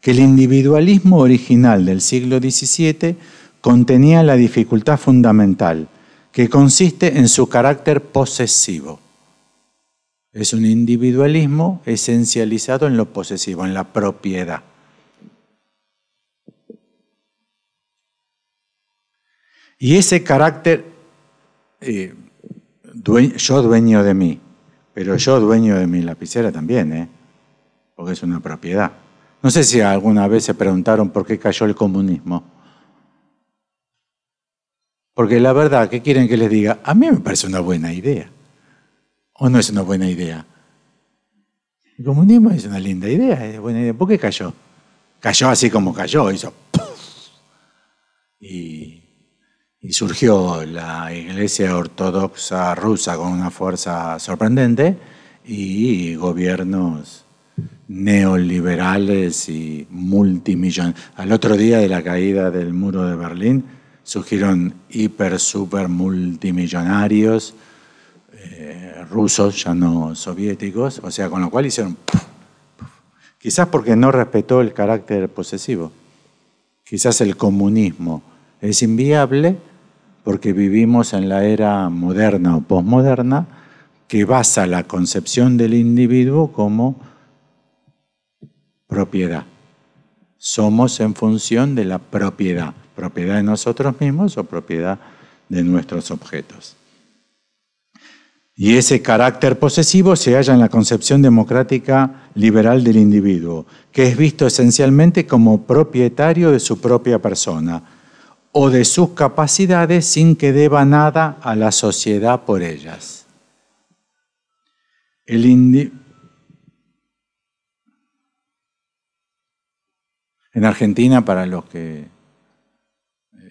que el individualismo original del siglo XVII contenía la dificultad fundamental, que consiste en su carácter posesivo. Es un individualismo esencializado en lo posesivo, en la propiedad. Y ese carácter, yo dueño de mí, pero yo dueño de mi lapicera también, porque es una propiedad. No sé si alguna vez se preguntaron por qué cayó el comunismo. Porque la verdad, ¿qué quieren que les diga? A mí me parece una buena idea. ¿O no es una buena idea? El comunismo es una linda idea, es buena idea. ¿Por qué cayó? Cayó así como cayó, hizo ¡puf! Y surgió la Iglesia Ortodoxa rusa con una fuerza sorprendente y gobiernos neoliberales y multimillonarios. Al otro día de la caída del muro de Berlín surgieron super multimillonarios rusos, ya no soviéticos, o sea, con lo cual hicieron ¡puf! Quizás porque no respetó el carácter posesivo. Quizás el comunismo es inviable porque vivimos en la era moderna o posmoderna que basa la concepción del individuo como propiedad. Somos en función de la propiedad de nosotros mismos o propiedad de nuestros objetos. Y ese carácter posesivo se halla en la concepción democrática liberal del individuo, que es visto esencialmente como propietario de su propia persona o de sus capacidades sin que deba nada a la sociedad por ellas. En Argentina, para los que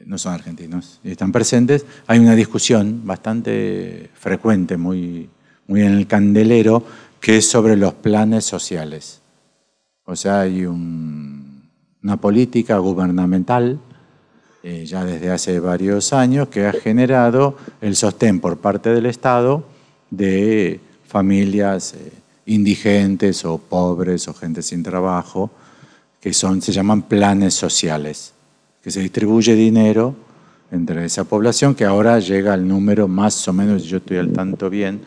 no son argentinos y están presentes, hay una discusión bastante frecuente, muy en el candelero, que es sobre los planes sociales. O sea, hay una política gubernamental ya desde hace varios años que ha generado el sostén por parte del Estado de familias indigentes o pobres o gente sin trabajo, que se llaman planes sociales, que se distribuye dinero entre esa población que ahora llega al número más o menos, yo estoy al tanto bien,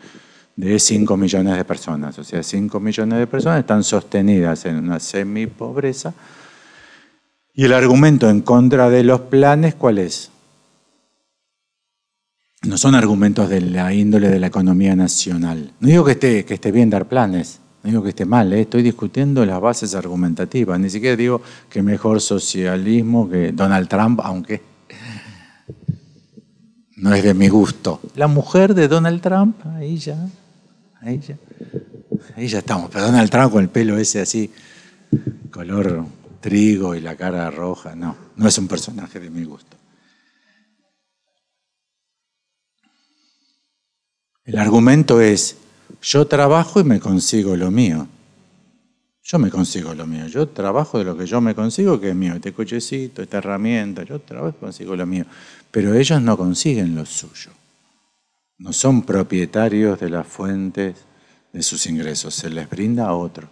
de 5 millones de personas. O sea, 5 millones de personas están sostenidas en una semipobreza. Y el argumento en contra de los planes, ¿cuál es? No son argumentos de la índole de la economía nacional. No digo que esté bien dar planes, no digo que esté mal, estoy discutiendo las bases argumentativas. Ni siquiera digo que mejor socialismo que Donald Trump, aunque no es de mi gusto. La mujer de Donald Trump, ahí ya estamos. Pero Donald Trump con el pelo ese así, color trigo y la cara roja, no es un personaje de mi gusto. El argumento es, yo trabajo y me consigo lo mío. Yo me consigo lo mío. Yo trabajo de lo que yo me consigo, que es mío. Este cochecito, esta herramienta, yo trabajo y consigo lo mío. Pero ellos no consiguen lo suyo. No son propietarios de las fuentes de sus ingresos. Se les brinda a otros.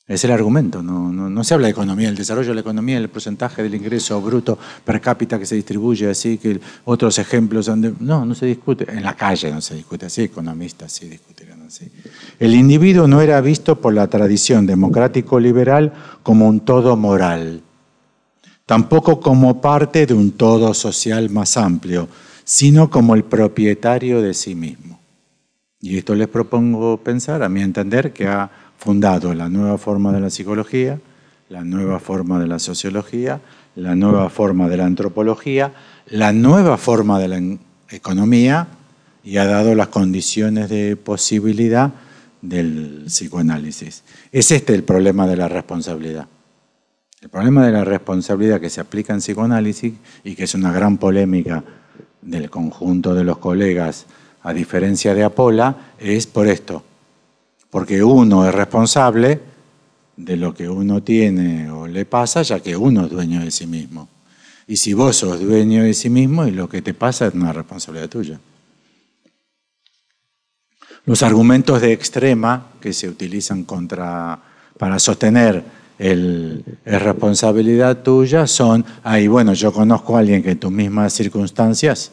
Es el argumento. No se habla de economía del desarrollo, la economía es el porcentaje del ingreso bruto per cápita que se distribuye así, que otros ejemplos donde no se discute. En la calle no se discute así, economistas sí discutirán así. El individuo no era visto por la tradición democrático-liberal como un todo moral, tampoco como parte de un todo social más amplio, sino como el propietario de sí mismo. Y esto les propongo pensar, a mi entender, que ha fundado la nueva forma de la psicología, la nueva forma de la sociología, la nueva forma de la antropología, la nueva forma de la economía y ha dado las condiciones de posibilidad del psicoanálisis. Es este el problema de la responsabilidad. El problema de la responsabilidad que se aplica en psicoanálisis y que es una gran polémica del conjunto de los colegas, a diferencia de Apolla, es por esto. Porque uno es responsable de lo que uno tiene o le pasa, ya que uno es dueño de sí mismo. Y si vos sos dueño de sí mismo, y lo que te pasa es una responsabilidad tuya. Los argumentos de extrema que se utilizan para sostener es responsabilidad tuya, son, bueno, yo conozco a alguien que en tus mismas circunstancias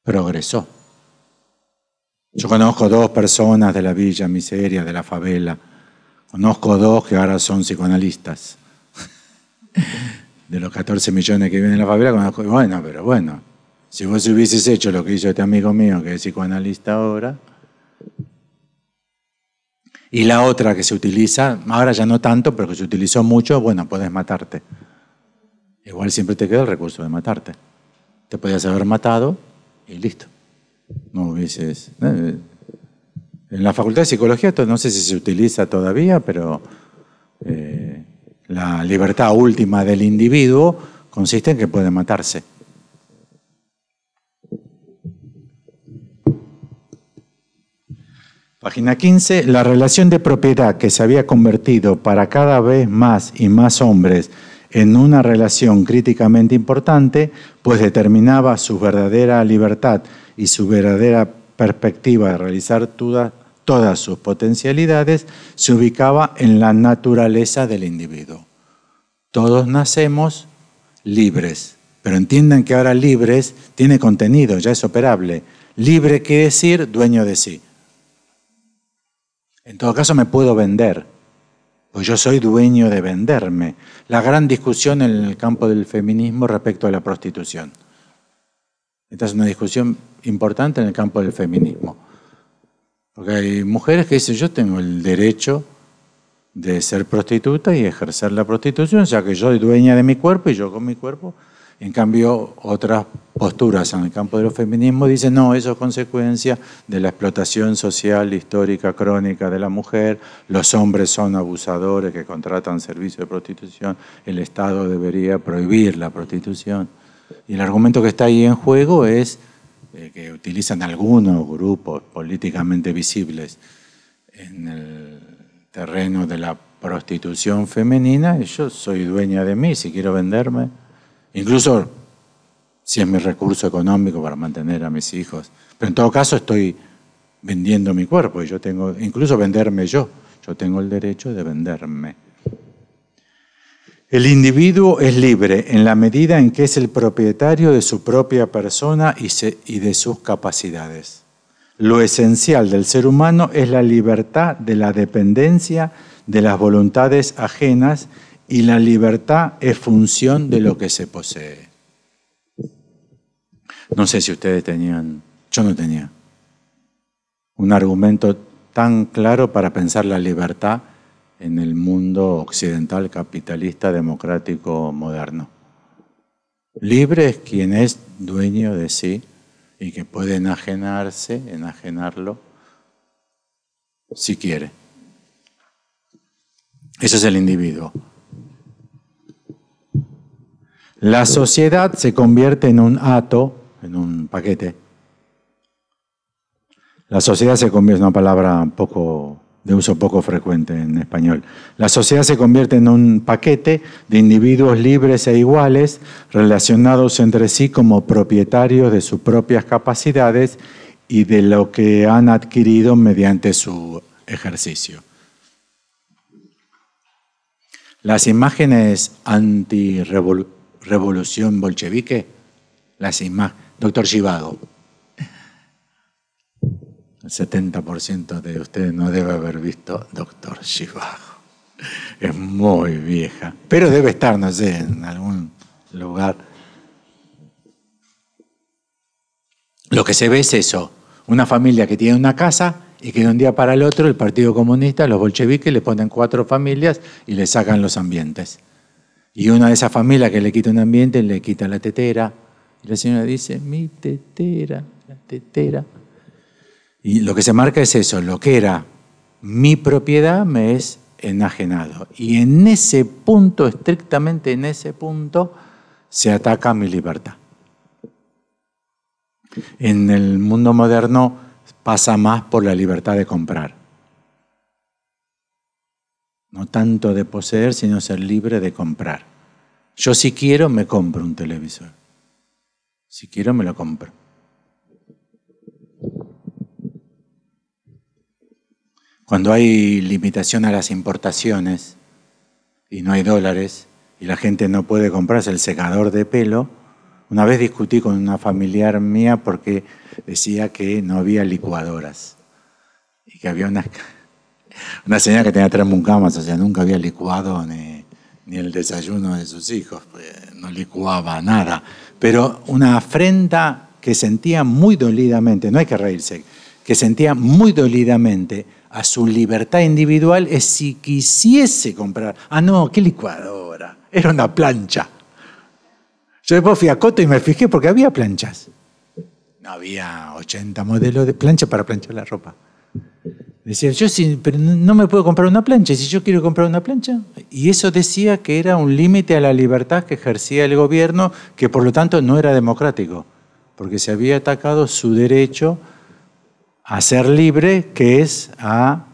progresó. Yo conozco 2 personas de la Villa Miseria, de la favela. Conozco 2 que ahora son psicoanalistas. De los 14 millones que viven en la favela, conozco, pero bueno, si vos hubieses hecho lo que hizo este amigo mío, que es psicoanalista ahora, y la otra que se utiliza, ahora ya no tanto, pero que se utilizó mucho, bueno, puedes matarte. Igual siempre te queda el recurso de matarte. Te podías haber matado y listo. No hubieses... En la Facultad de Psicología, no sé si se utiliza todavía, pero la libertad última del individuo consiste en que puede matarse. Página 15. La relación de propiedad que se había convertido para cada vez más y más hombres en una relación críticamente importante, pues determinaba su verdadera libertad y su verdadera perspectiva de realizar todas sus potencialidades, se ubicaba en la naturaleza del individuo. Todos nacemos libres, pero entiendan que ahora libres tiene contenido, ya es operable. Libre quiere decir dueño de sí. En todo caso me puedo vender, pues yo soy dueño de venderme. La gran discusión en el campo del feminismo respecto a la prostitución. Esta es una discusión importante en el campo del feminismo. Porque hay mujeres que dicen, yo tengo el derecho de ser prostituta y ejercer la prostitución, o sea que yo soy dueña de mi cuerpo y yo con mi cuerpo. En cambio, otras posturas en el campo de los feminismos dicen, no, eso es consecuencia de la explotación social, histórica, crónica de la mujer, los hombres son abusadores que contratan servicios de prostitución, el Estado debería prohibir la prostitución. Y el argumento que está ahí en juego es que utilizan algunos grupos políticamente visibles en el terreno de la prostitución femenina, y yo soy dueña de mí, si quiero venderme, incluso si es mi recurso económico para mantener a mis hijos. Pero en todo caso estoy vendiendo mi cuerpo y yo tengo, incluso venderme yo tengo el derecho de venderme. El individuo es libre en la medida en que es el propietario de su propia persona y de sus capacidades. Lo esencial del ser humano es la libertad de la dependencia de las voluntades ajenas y la libertad es función de lo que se posee. No sé si ustedes tenían, yo no tenía, un argumento tan claro para pensar la libertad en el mundo occidental, capitalista, democrático, moderno. Libre es quien es dueño de sí y que puede enajenarlo, si quiere. Ese es el individuo. La sociedad se convierte en un hato, en un paquete. La sociedad se convierte en una palabra de uso poco frecuente en español. La sociedad se convierte en un paquete de individuos libres e iguales, relacionados entre sí como propietarios de sus propias capacidades y de lo que han adquirido mediante su ejercicio. Las imágenes anti-revolución bolchevique, doctor Zhivago. El 70% de ustedes no debe haber visto Doctor Zhivago. Es muy vieja, pero debe estar, no sé, en algún lugar. Lo que se ve es eso, una familia que tiene una casa y que de un día para el otro el Partido Comunista, los bolcheviques, le ponen 4 familias y le sacan los ambientes. Y una de esas familias que le quita un ambiente, le quita la tetera. Y la señora dice, mi tetera, la tetera. Y lo que se marca es eso, lo que era mi propiedad me es enajenado. Y en ese punto, estrictamente en ese punto, se ataca mi libertad. En el mundo moderno pasa más por la libertad de comprar. No tanto de poseer, sino ser libre de comprar. Yo si quiero me compro un televisor. Si quiero me lo compro. Cuando hay limitación a las importaciones, y no hay dólares y la gente no puede comprarse el secador de pelo. Una vez discutí con una familiar mía porque decía que no había licuadoras y que había una señora que tenía 3 mucamas, o sea, nunca había licuado ni el desayuno de sus hijos, pues no licuaba nada. Pero una afrenta que sentía muy dolidamente, no hay que reírse, que sentía muy dolidamente a su libertad individual es si quisiese comprar. Ah, no, ¿qué licuadora? Era una plancha. Yo después fui a Coto y me fijé porque había planchas. No había 80 modelos de plancha para planchar la ropa. Decía, yo sí, pero no me puedo comprar una plancha. Si yo quiero comprar una plancha. Y eso decía que era un límite a la libertad que ejercía el gobierno, que por lo tanto no era democrático, porque se había atacado su derecho a ser libre, que es a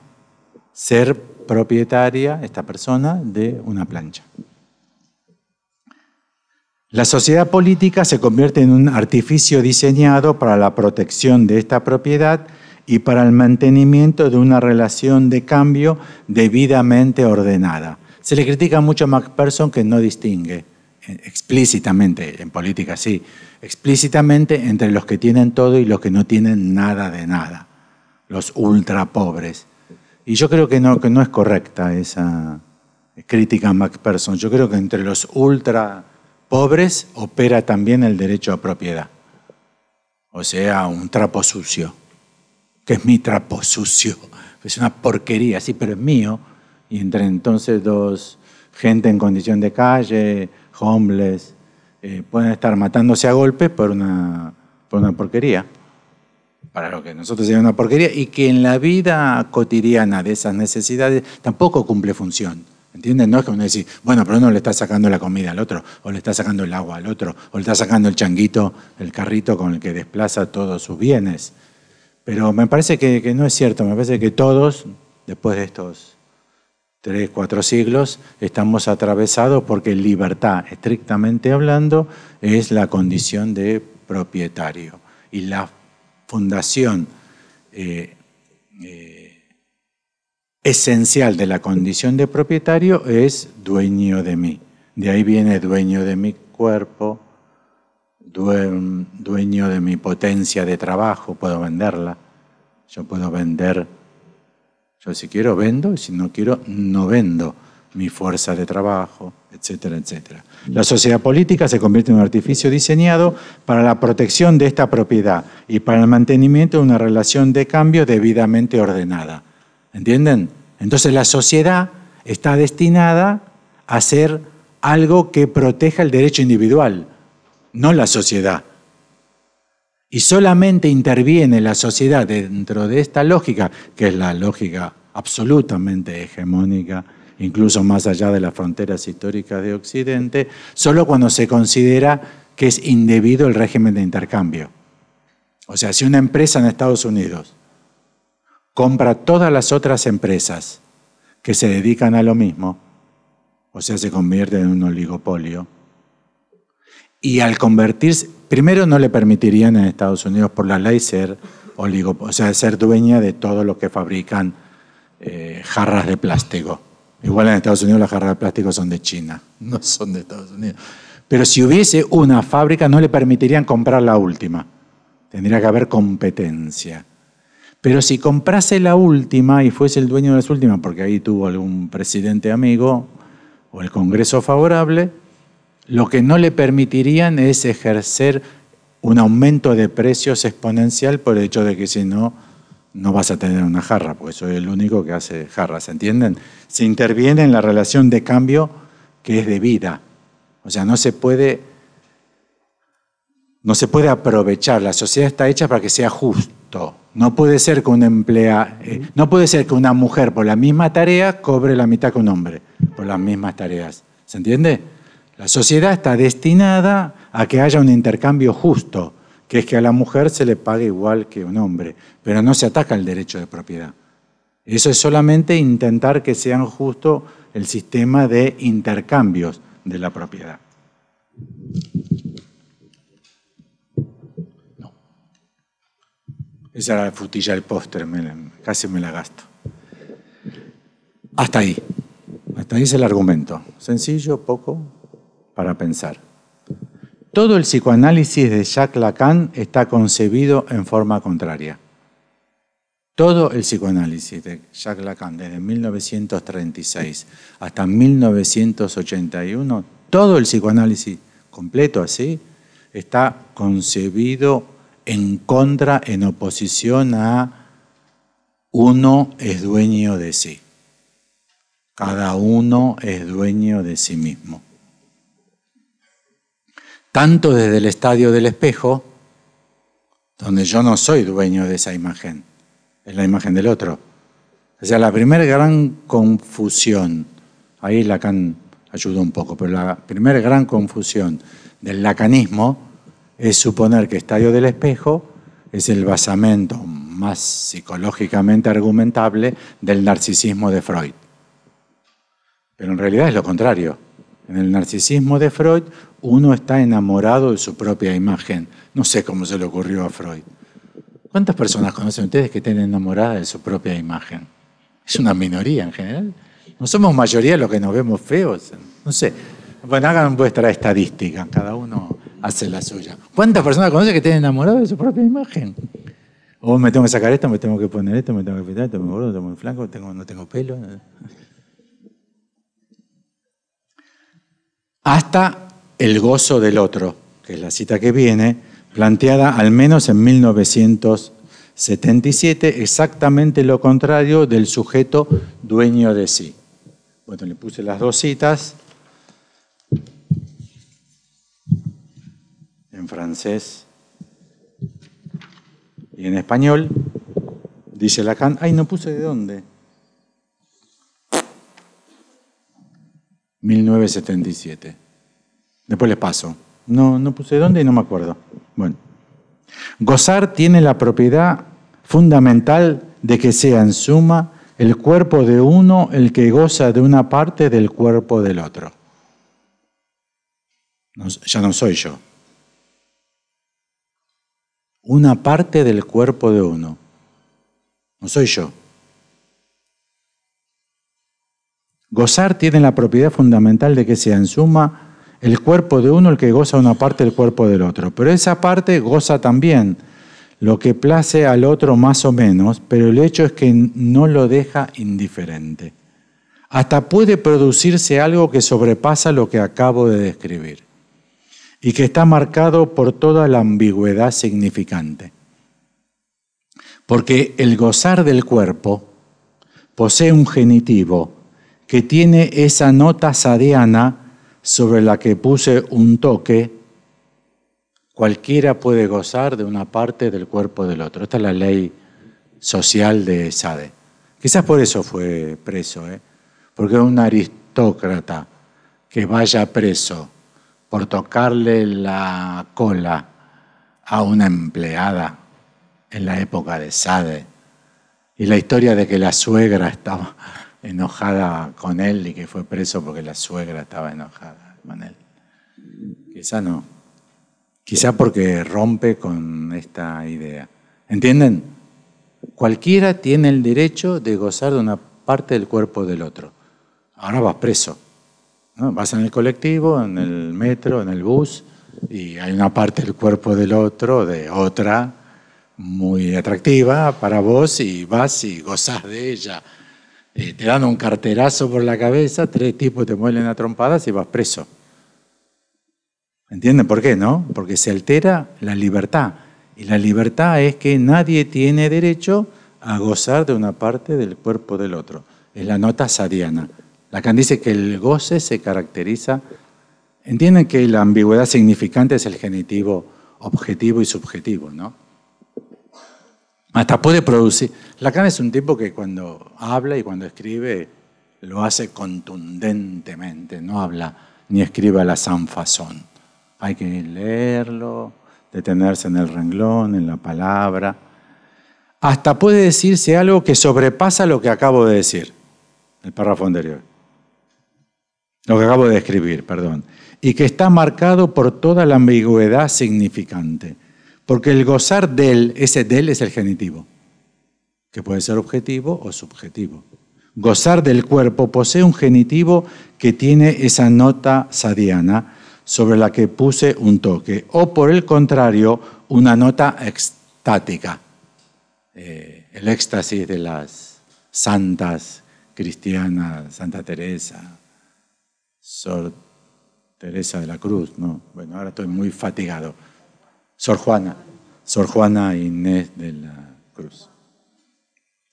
ser propietaria, esta persona, de una plancha. La sociedad política se convierte en un artificio diseñado para la protección de esta propiedad y para el mantenimiento de una relación de cambio debidamente ordenada. Se le critica mucho a Macpherson que no distingue explícitamente, en política sí, explícitamente entre los que tienen todo y los que no tienen nada de nada, los ultra pobres. Y yo creo que no es correcta esa crítica a Macpherson. Yo creo que entre los ultra pobres opera también el derecho a propiedad. O sea, un trapo sucio. Que es mi trapo sucio. Es una porquería, sí, pero es mío. Y entre entonces gente en condición de calle, homeless, pueden estar matándose a golpes por una porquería. Para lo que nosotros sería una porquería. Y que en la vida cotidiana de esas necesidades tampoco cumple función. ¿Entienden? No es que uno dice, bueno, pero uno le está sacando la comida al otro, o le está sacando el agua al otro, o le está sacando el changuito, el carrito con el que desplaza todos sus bienes. Pero me parece que no es cierto, me parece que todos, después de estos 3, 4 siglos, estamos atravesados porque libertad, estrictamente hablando, es la condición de propietario. Y la fundación esencial de la condición de propietario es dueño de mí. De ahí viene dueño de mi cuerpo, dueño de mi potencia de trabajo, puedo venderla. Yo puedo vender, yo si quiero vendo, y si no quiero no vendo mi fuerza de trabajo, etcétera, etcétera. La sociedad política se convierte en un artificio diseñado para la protección de esta propiedad y para el mantenimiento de una relación de cambio debidamente ordenada. ¿Entienden? Entonces la sociedad está destinada a ser algo que proteja el derecho individual, no la sociedad. Y solamente interviene la sociedad dentro de esta lógica, que es la lógica absolutamente hegemónica, incluso más allá de las fronteras históricas de Occidente, solo cuando se considera que es indebido el régimen de intercambio. O sea, si una empresa en Estados Unidos compra todas las otras empresas que se dedican a lo mismo, o sea, se convierte en un oligopolio. Y al convertirse, primero no le permitirían en Estados Unidos por la ley ser oligopolio, o sea, ser dueña de todo lo que fabrican jarras de plástico. Igual en Estados Unidos las jarras de plástico son de China, no son de Estados Unidos. Pero si hubiese una fábrica no le permitirían comprar la última. Tendría que haber competencia. Pero si comprase la última y fuese el dueño de las últimas, porque ahí tuvo algún presidente amigo o el Congreso favorable, lo que no le permitirían es ejercer un aumento de precios exponencial por el hecho de que si no, no vas a tener una jarra, porque soy el único que hace jarras, ¿entienden? Se interviene en la relación de cambio que es debida. O sea, no se puede aprovechar. La sociedad está hecha para que sea justo. No puede ser que no puede ser que una mujer por la misma tarea cobre la mitad que un hombre por las mismas tareas. ¿Se entiende? La sociedad está destinada a que haya un intercambio justo, que es que a la mujer se le pague igual que a un hombre, pero no se ataca el derecho de propiedad. Eso es solamente intentar que sea justo el sistema de intercambios de la propiedad. Esa era la frutilla del postre, casi me la gasto. Hasta ahí. Hasta dice el argumento. Sencillo, poco, para pensar. Todo el psicoanálisis de Jacques Lacan está concebido en forma contraria. Todo el psicoanálisis de Jacques Lacan, desde 1936 hasta 1981, todo el psicoanálisis completo así, está concebido en contra, en oposición a uno es dueño de sí. Cada uno es dueño de sí mismo. Tanto desde el estadio del espejo, donde yo no soy dueño de esa imagen, es la imagen del otro. O sea, la primera gran confusión, ahí Lacan ayudó un poco, pero la primera gran confusión del lacanismo es suponer que estadio del espejo es el basamento más psicológicamente argumentable del narcisismo de Freud. Pero en realidad es lo contrario. En el narcisismo de Freud, uno está enamorado de su propia imagen. No sé cómo se le ocurrió a Freud. ¿Cuántas personas conocen ustedes que estén enamoradas de su propia imagen? Es una minoría en general. No somos mayoría los que nos vemos feos. No sé. Bueno, hagan vuestra estadística. Cada uno hace la suya. ¿Cuántas personas conocen que estén enamoradas de su propia imagen? O me tengo que sacar esto, me tengo que poner esto, me tengo que pintar, esto, me gordo, estoy muy flaco, no tengo pelo. Hasta el gozo del otro, que es la cita que viene, planteada al menos en 1977, exactamente lo contrario del sujeto dueño de sí. Bueno, le puse las dos citas en francés y en español. Dice Lacan, ay, no puse de dónde. 1977. Después les paso. No puse de dónde y no me acuerdo. Bueno. Gozar tiene la propiedad fundamental de que sea en suma el cuerpo de uno el que goza de una parte del cuerpo del otro. Ya no soy yo. Una parte del cuerpo de uno. No soy yo. Gozar tiene la propiedad fundamental de que sea en suma el cuerpo de uno el que goza una parte del cuerpo del otro. Pero esa parte goza también lo que place al otro más o menos, pero el hecho es que no lo deja indiferente. Hasta puede producirse algo que sobrepasa lo que acabo de describir y que está marcado por toda la ambigüedad significante. Porque el gozar del cuerpo posee un genitivo que tiene esa nota sadiana sobre la que puse un toque. Cualquiera puede gozar de una parte del cuerpo del otro. Esta es la ley social de Sade. Quizás por eso fue preso, porque un aristócrata que vaya preso por tocarle la cola a una empleada en la época de Sade, y la historia de que la suegra estaba enojada con él y que fue preso porque la suegra estaba enojada con él. Quizá no. Quizá porque rompe con esta idea. ¿Entienden? Cualquiera tiene el derecho de gozar de una parte del cuerpo del otro. Ahora vas preso, ¿no? Vas en el colectivo, en el metro, en el bus, y hay una parte del cuerpo del otro, de otra, muy atractiva para vos, y vas y gozás de ella. Te dan un carterazo por la cabeza, 3 tipos te muelen a trompadas y vas preso. ¿Entienden por qué, no? Porque se altera la libertad. Y la libertad es que nadie tiene derecho a gozar de una parte del cuerpo del otro. Es la nota sadiana. Lacan dice que el goce se caracteriza. Entienden que la ambigüedad significante es el genitivo objetivo y subjetivo, ¿no? Hasta puede producir. Lacan es un tipo que cuando habla y cuando escribe lo hace contundentemente, no habla ni escribe a la sans façon. Hay que leerlo, detenerse en el renglón, en la palabra. Hasta puede decirse algo que sobrepasa lo que acabo de decir, el párrafo anterior. Lo que acabo de escribir, perdón. Y que está marcado por toda la ambigüedad significante. Porque el gozar del, ese del es el genitivo, que puede ser objetivo o subjetivo. Gozar del cuerpo posee un genitivo que tiene esa nota sadiana sobre la que puse un toque, o por el contrario, una nota extática. El éxtasis de las santas cristianas, Santa Teresa, Sor Teresa de la Cruz, no, bueno, ahora estoy muy fatigado. Sor Juana Inés de la Cruz.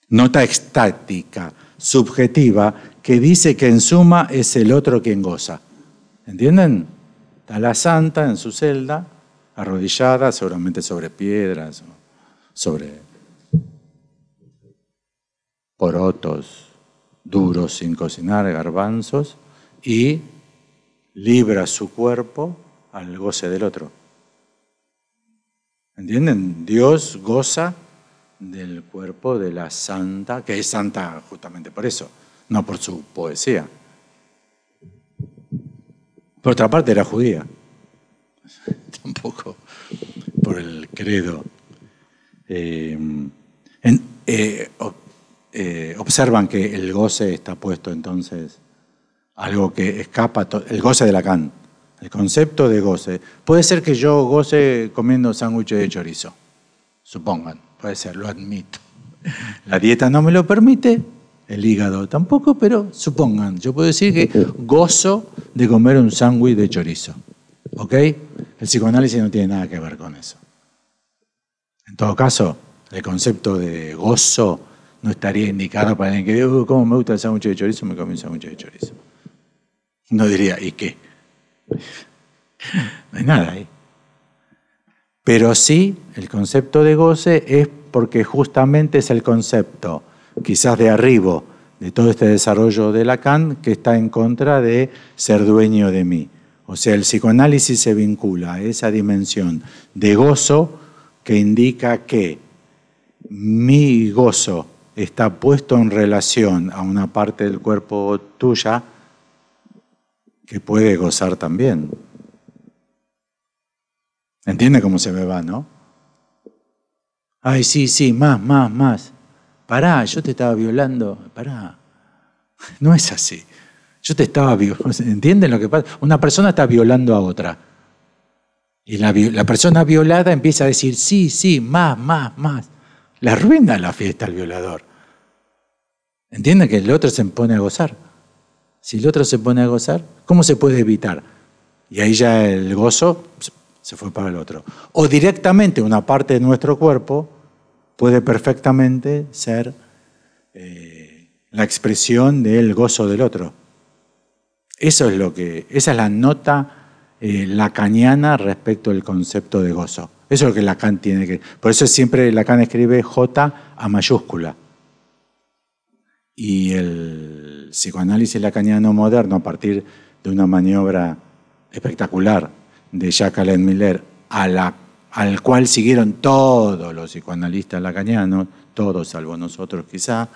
Nota extática, subjetiva, que dice que en suma es el otro quien goza. ¿Entienden? Está la santa en su celda, arrodillada, seguramente sobre piedras, sobre porotos duros sin cocinar, garbanzos, y libra su cuerpo al goce del otro. ¿Entienden? Dios goza del cuerpo de la santa, que es santa justamente por eso, no por su poesía. Por otra parte era judía, tampoco por el credo. Observan que el goce está puesto entonces, algo que escapa, el goce de Lacan, el concepto de goce. Puede ser que yo goce comiendo sándwiches de chorizo, supongan, puede ser, lo admito. La dieta no me lo permite, el hígado tampoco, pero supongan, yo puedo decir que gozo de comer un sándwich de chorizo. ¿Ok? El psicoanálisis no tiene nada que ver con eso. En todo caso, el concepto de gozo no estaría indicado para alguien que diga, ¿cómo me gusta el sándwich de chorizo? Me comí un sándwich de chorizo. No diría, ¿y qué? No hay nada ahí. Pero sí, el concepto de goce es porque justamente es el concepto, quizás de arribo, de todo este desarrollo de Lacan, que está en contra de ser dueño de mí. O sea, el psicoanálisis se vincula a esa dimensión de gozo que indica que mi gozo está puesto en relación a una parte del cuerpo tuya que puede gozar también. ¿Entiende cómo se me va, no? Ay, sí, más. Pará, yo te estaba violando. Pará. No es así. Yo te estaba violando. ¿Entienden lo que pasa? Una persona está violando a otra. Y la persona violada empieza a decir, sí, más. Le arruina la fiesta al violador. ¿Entienden que el otro se pone a gozar? Si el otro se pone a gozar, ¿cómo se puede evitar? Y ahí ya el gozo se fue para el otro. O directamente una parte de nuestro cuerpo puede perfectamente ser la expresión del gozo del otro. Esa es la nota lacaniana respecto al concepto de gozo. Eso es lo que Lacan tiene que... Por eso siempre Lacan escribe J a mayúscula. Y el psicoanálisis lacaniano moderno, a partir de una maniobra espectacular de Jacques-Alain Miller, al cual siguieron todos los psicoanalistas lacanianos, todos salvo nosotros quizá,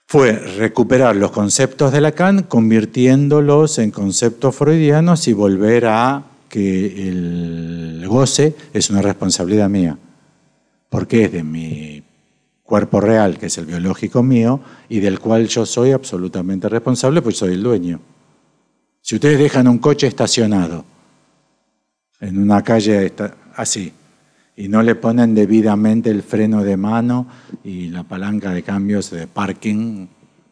fue recuperar los conceptos de Lacan, convirtiéndolos en conceptos freudianos y volver a que el goce es una responsabilidad mía, porque es de mi cuerpo real, que es el biológico mío, y del cual yo soy absolutamente responsable, pues soy el dueño. Si ustedes dejan un coche estacionado en una calle así, y no le ponen debidamente el freno de mano y la palanca de cambios de parking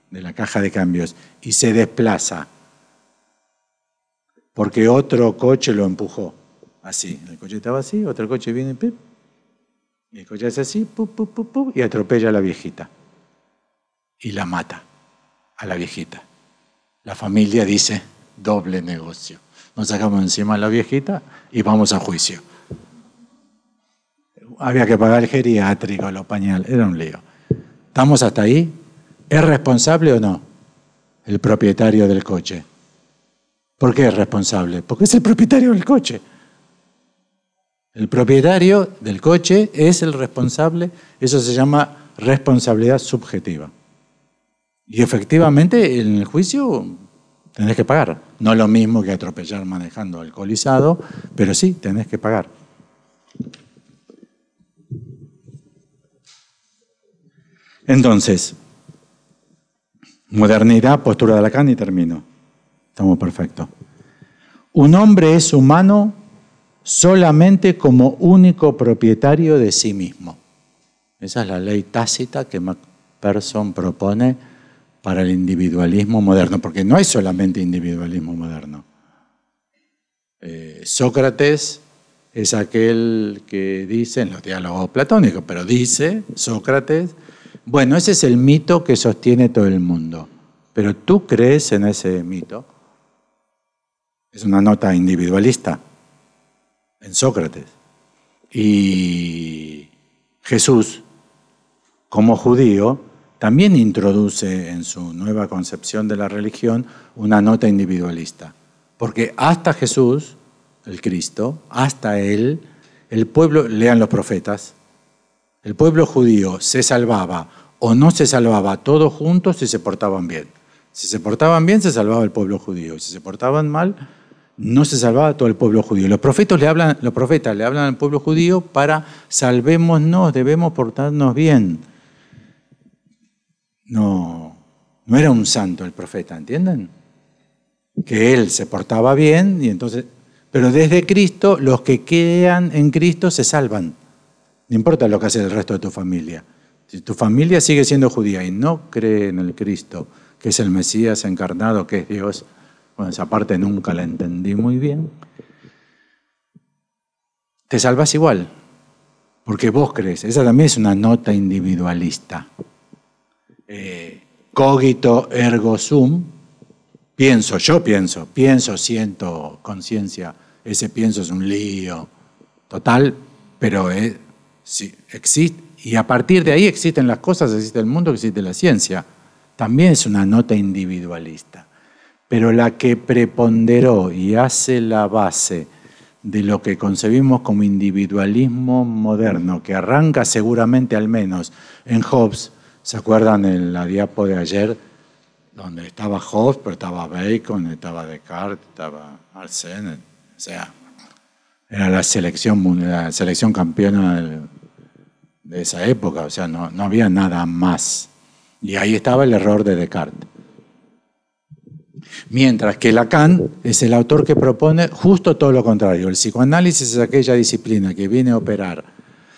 de la caja de cambios, y se desplaza porque otro coche lo empujó, así, el coche estaba así, otro coche viene, pip, y el coche hace así, pup, y atropella a la viejita y la mata a la viejita. La familia dice, doble negocio. Nos sacamos encima a la viejita y vamos a juicio. Había que pagar el geriátrico, los pañales, era un lío. ¿Estamos hasta ahí? ¿Es responsable o no el propietario del coche? ¿Por qué es responsable? Porque es el propietario del coche. El propietario del coche es el responsable, eso se llama responsabilidad subjetiva. Y efectivamente en el juicio tenés que pagar. No lo mismo que atropellar manejando alcoholizado, pero sí, tenés que pagar. Entonces, Modernidad, postura de Lacan y termino. Estamos perfectos. Un hombre es humano solamente como único propietario de sí mismo. Esa es la ley tácita que MacPherson propone para el individualismo moderno, porque no hay solamente individualismo moderno. Sócrates es aquel que dice, en los diálogos platónicos, pero dice Sócrates, bueno, ese es el mito que sostiene todo el mundo, pero ¿tú crees en ese mito? Es una nota individualista en Sócrates. Y Jesús, como judío, también introduce en su nueva concepción de la religión una nota individualista. Porque hasta Jesús, el Cristo, hasta Él, el pueblo, lean los profetas, el pueblo judío se salvaba o no se salvaba todos juntos si se portaban bien. Si se portaban bien, se salvaba el pueblo judío. Y si se portaban mal, no se salvaba todo el pueblo judío. Los profetas le hablan al pueblo judío para salvémonos, debemos portarnos bien. No era un santo el profeta, ¿entienden? Que él se portaba bien y entonces, pero desde Cristo los que quedan en Cristo se salvan. No importa lo que hace el resto de tu familia. Si tu familia sigue siendo judía y no cree en el Cristo, que es el Mesías encarnado, que es Dios, bueno, esa parte nunca la entendí muy bien, te salvas igual, porque vos crees. Esa también es una nota individualista. Cogito ergo sum, yo pienso, siento, conciencia, ese pienso es un lío total, pero sí, existe, y a partir de ahí existen las cosas, existe el mundo, existe la ciencia. También es una nota individualista, pero la que preponderó y hace la base de lo que concebimos como individualismo moderno, que arranca seguramente al menos en Hobbes. ¿Se acuerdan en la diapo de ayer? Donde estaba Hobbes, pero estaba Bacon, estaba Descartes, estaba Arsène. O sea, era la selección campeona de esa época. O sea, no había nada más. Y ahí estaba el error de Descartes. Mientras que Lacan es el autor que propone justo todo lo contrario. El psicoanálisis es aquella disciplina que viene a operar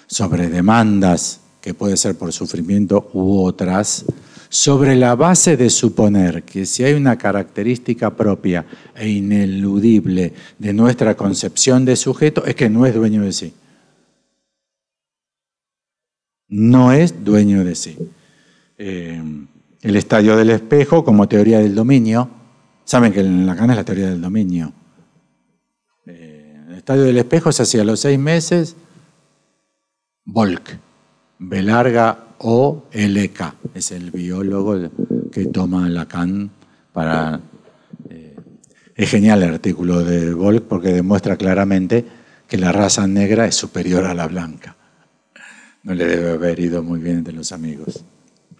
sobre demandas, que puede ser por sufrimiento u otras, sobre la base de suponer que si hay una característica propia e ineludible de nuestra concepción de sujeto, es que no es dueño de sí. No es dueño de sí. El estadio del espejo como teoría del dominio. Saben que en Lacan es la teoría del dominio. El estadio del espejo se hacía a los 6 meses. Volk, B larga O L K, es el biólogo que toma Lacan para... es genial el artículo de Volk porque demuestra claramente que la raza negra es superior a la blanca. No le debe haber ido muy bien entre los amigos.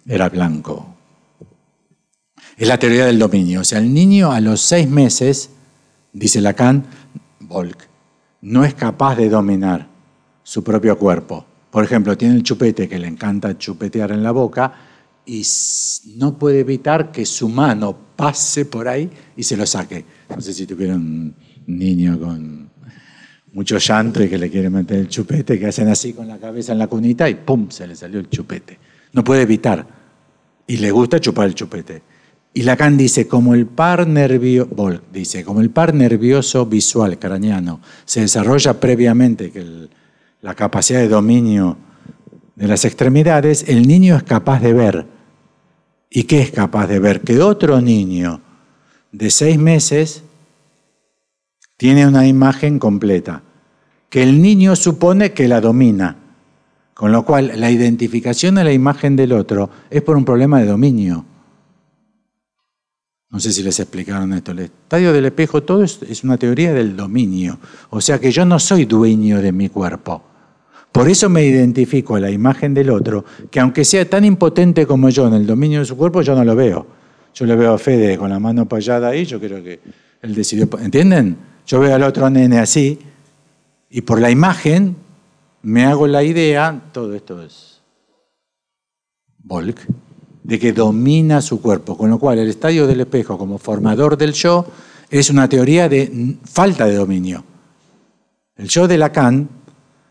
Era blanco. Es la teoría del dominio. O sea, el niño a los 6 meses, dice Lacan, Volk, no es capaz de dominar su propio cuerpo. Por ejemplo, tiene el chupete que le encanta chupetear en la boca y no puede evitar que su mano pase por ahí y se lo saque. No sé si tuviera un niño con mucho llanto y que le quiere meter el chupete, que hacen así con la cabeza en la cunita y ¡pum!, se le salió el chupete. No puede evitar. Y le gusta chupar el chupete. Y Lacan dice, como el par nervioso visual craneano se desarrolla previamente que la capacidad de dominio de las extremidades, el niño es capaz de ver. ¿Y qué es capaz de ver? Que otro niño de 6 meses tiene una imagen completa, que el niño supone que la domina, con lo cual la identificación de la imagen del otro es por un problema de dominio. No sé si les explicaron esto. El estadio del espejo, todo es una teoría del dominio. O sea que yo no soy dueño de mi cuerpo. Por eso me identifico a la imagen del otro, que aunque sea tan impotente como yo en el dominio de su cuerpo, yo no lo veo. Yo le veo a Fede con la mano apoyada ahí, yo creo que él decidió... ¿Entienden? Yo veo al otro nene así, y por la imagen me hago la idea, todo esto es Volk, de que domina su cuerpo, con lo cual el estadio del espejo como formador del yo es una teoría de falta de dominio. El yo de Lacan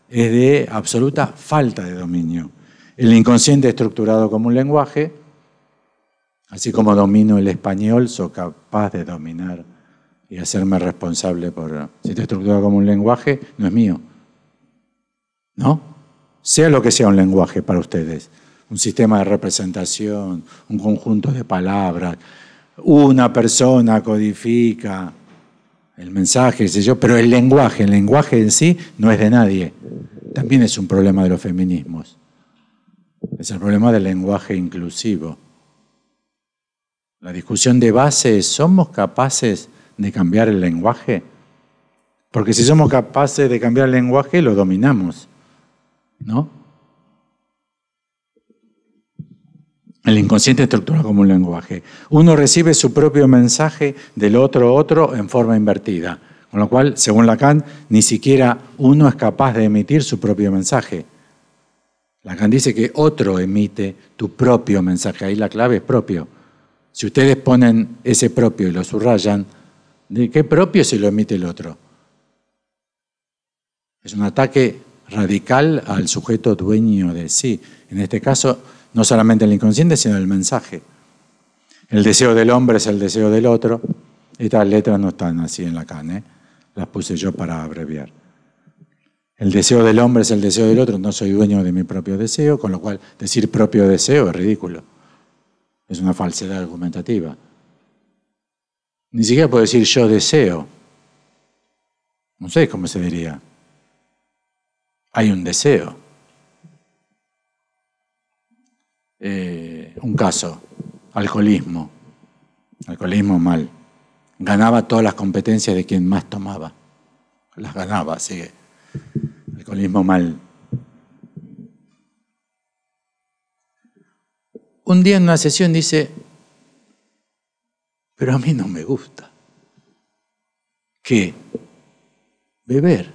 es de absoluta falta de dominio. El inconsciente estructurado como un lenguaje, así como domino el español, soy capaz de dominar y hacerme responsable por... Si está estructurado como un lenguaje, no es mío. ¿No? Sea lo que sea un lenguaje para ustedes, un sistema de representación, un conjunto de palabras, una persona codifica el mensaje, sé yo, pero el lenguaje en sí no es de nadie. También es un problema de los feminismos. Es el problema del lenguaje inclusivo. La discusión de base es, ¿somos capaces de cambiar el lenguaje? Porque si somos capaces de cambiar el lenguaje, lo dominamos, ¿no? El inconsciente estructura como un lenguaje. Uno recibe su propio mensaje del otro en forma invertida. Con lo cual, según Lacan, ni siquiera uno es capaz de emitir su propio mensaje. Lacan dice que otro emite tu propio mensaje. Ahí la clave es propio. Si ustedes ponen ese propio y lo subrayan, ¿de qué propio se lo emite el otro? Es un ataque radical al sujeto dueño de sí. En este caso, no solamente el inconsciente, sino el mensaje. El deseo del hombre es el deseo del otro. Estas letras no están así en Lacan, ¿eh? Las puse yo para abreviar. El deseo del hombre es el deseo del otro, no soy dueño de mi propio deseo, con lo cual decir propio deseo es ridículo. Es una falsedad argumentativa. Ni siquiera puedo decir yo deseo. No sé cómo se diría. Hay un deseo. Un caso, alcoholismo. Alcoholismo mal. Ganaba todas las competencias de quien más tomaba. Las ganaba, así que alcoholismo mal. Un día en una sesión dice, pero a mí no me gusta. ¿Qué? Beber.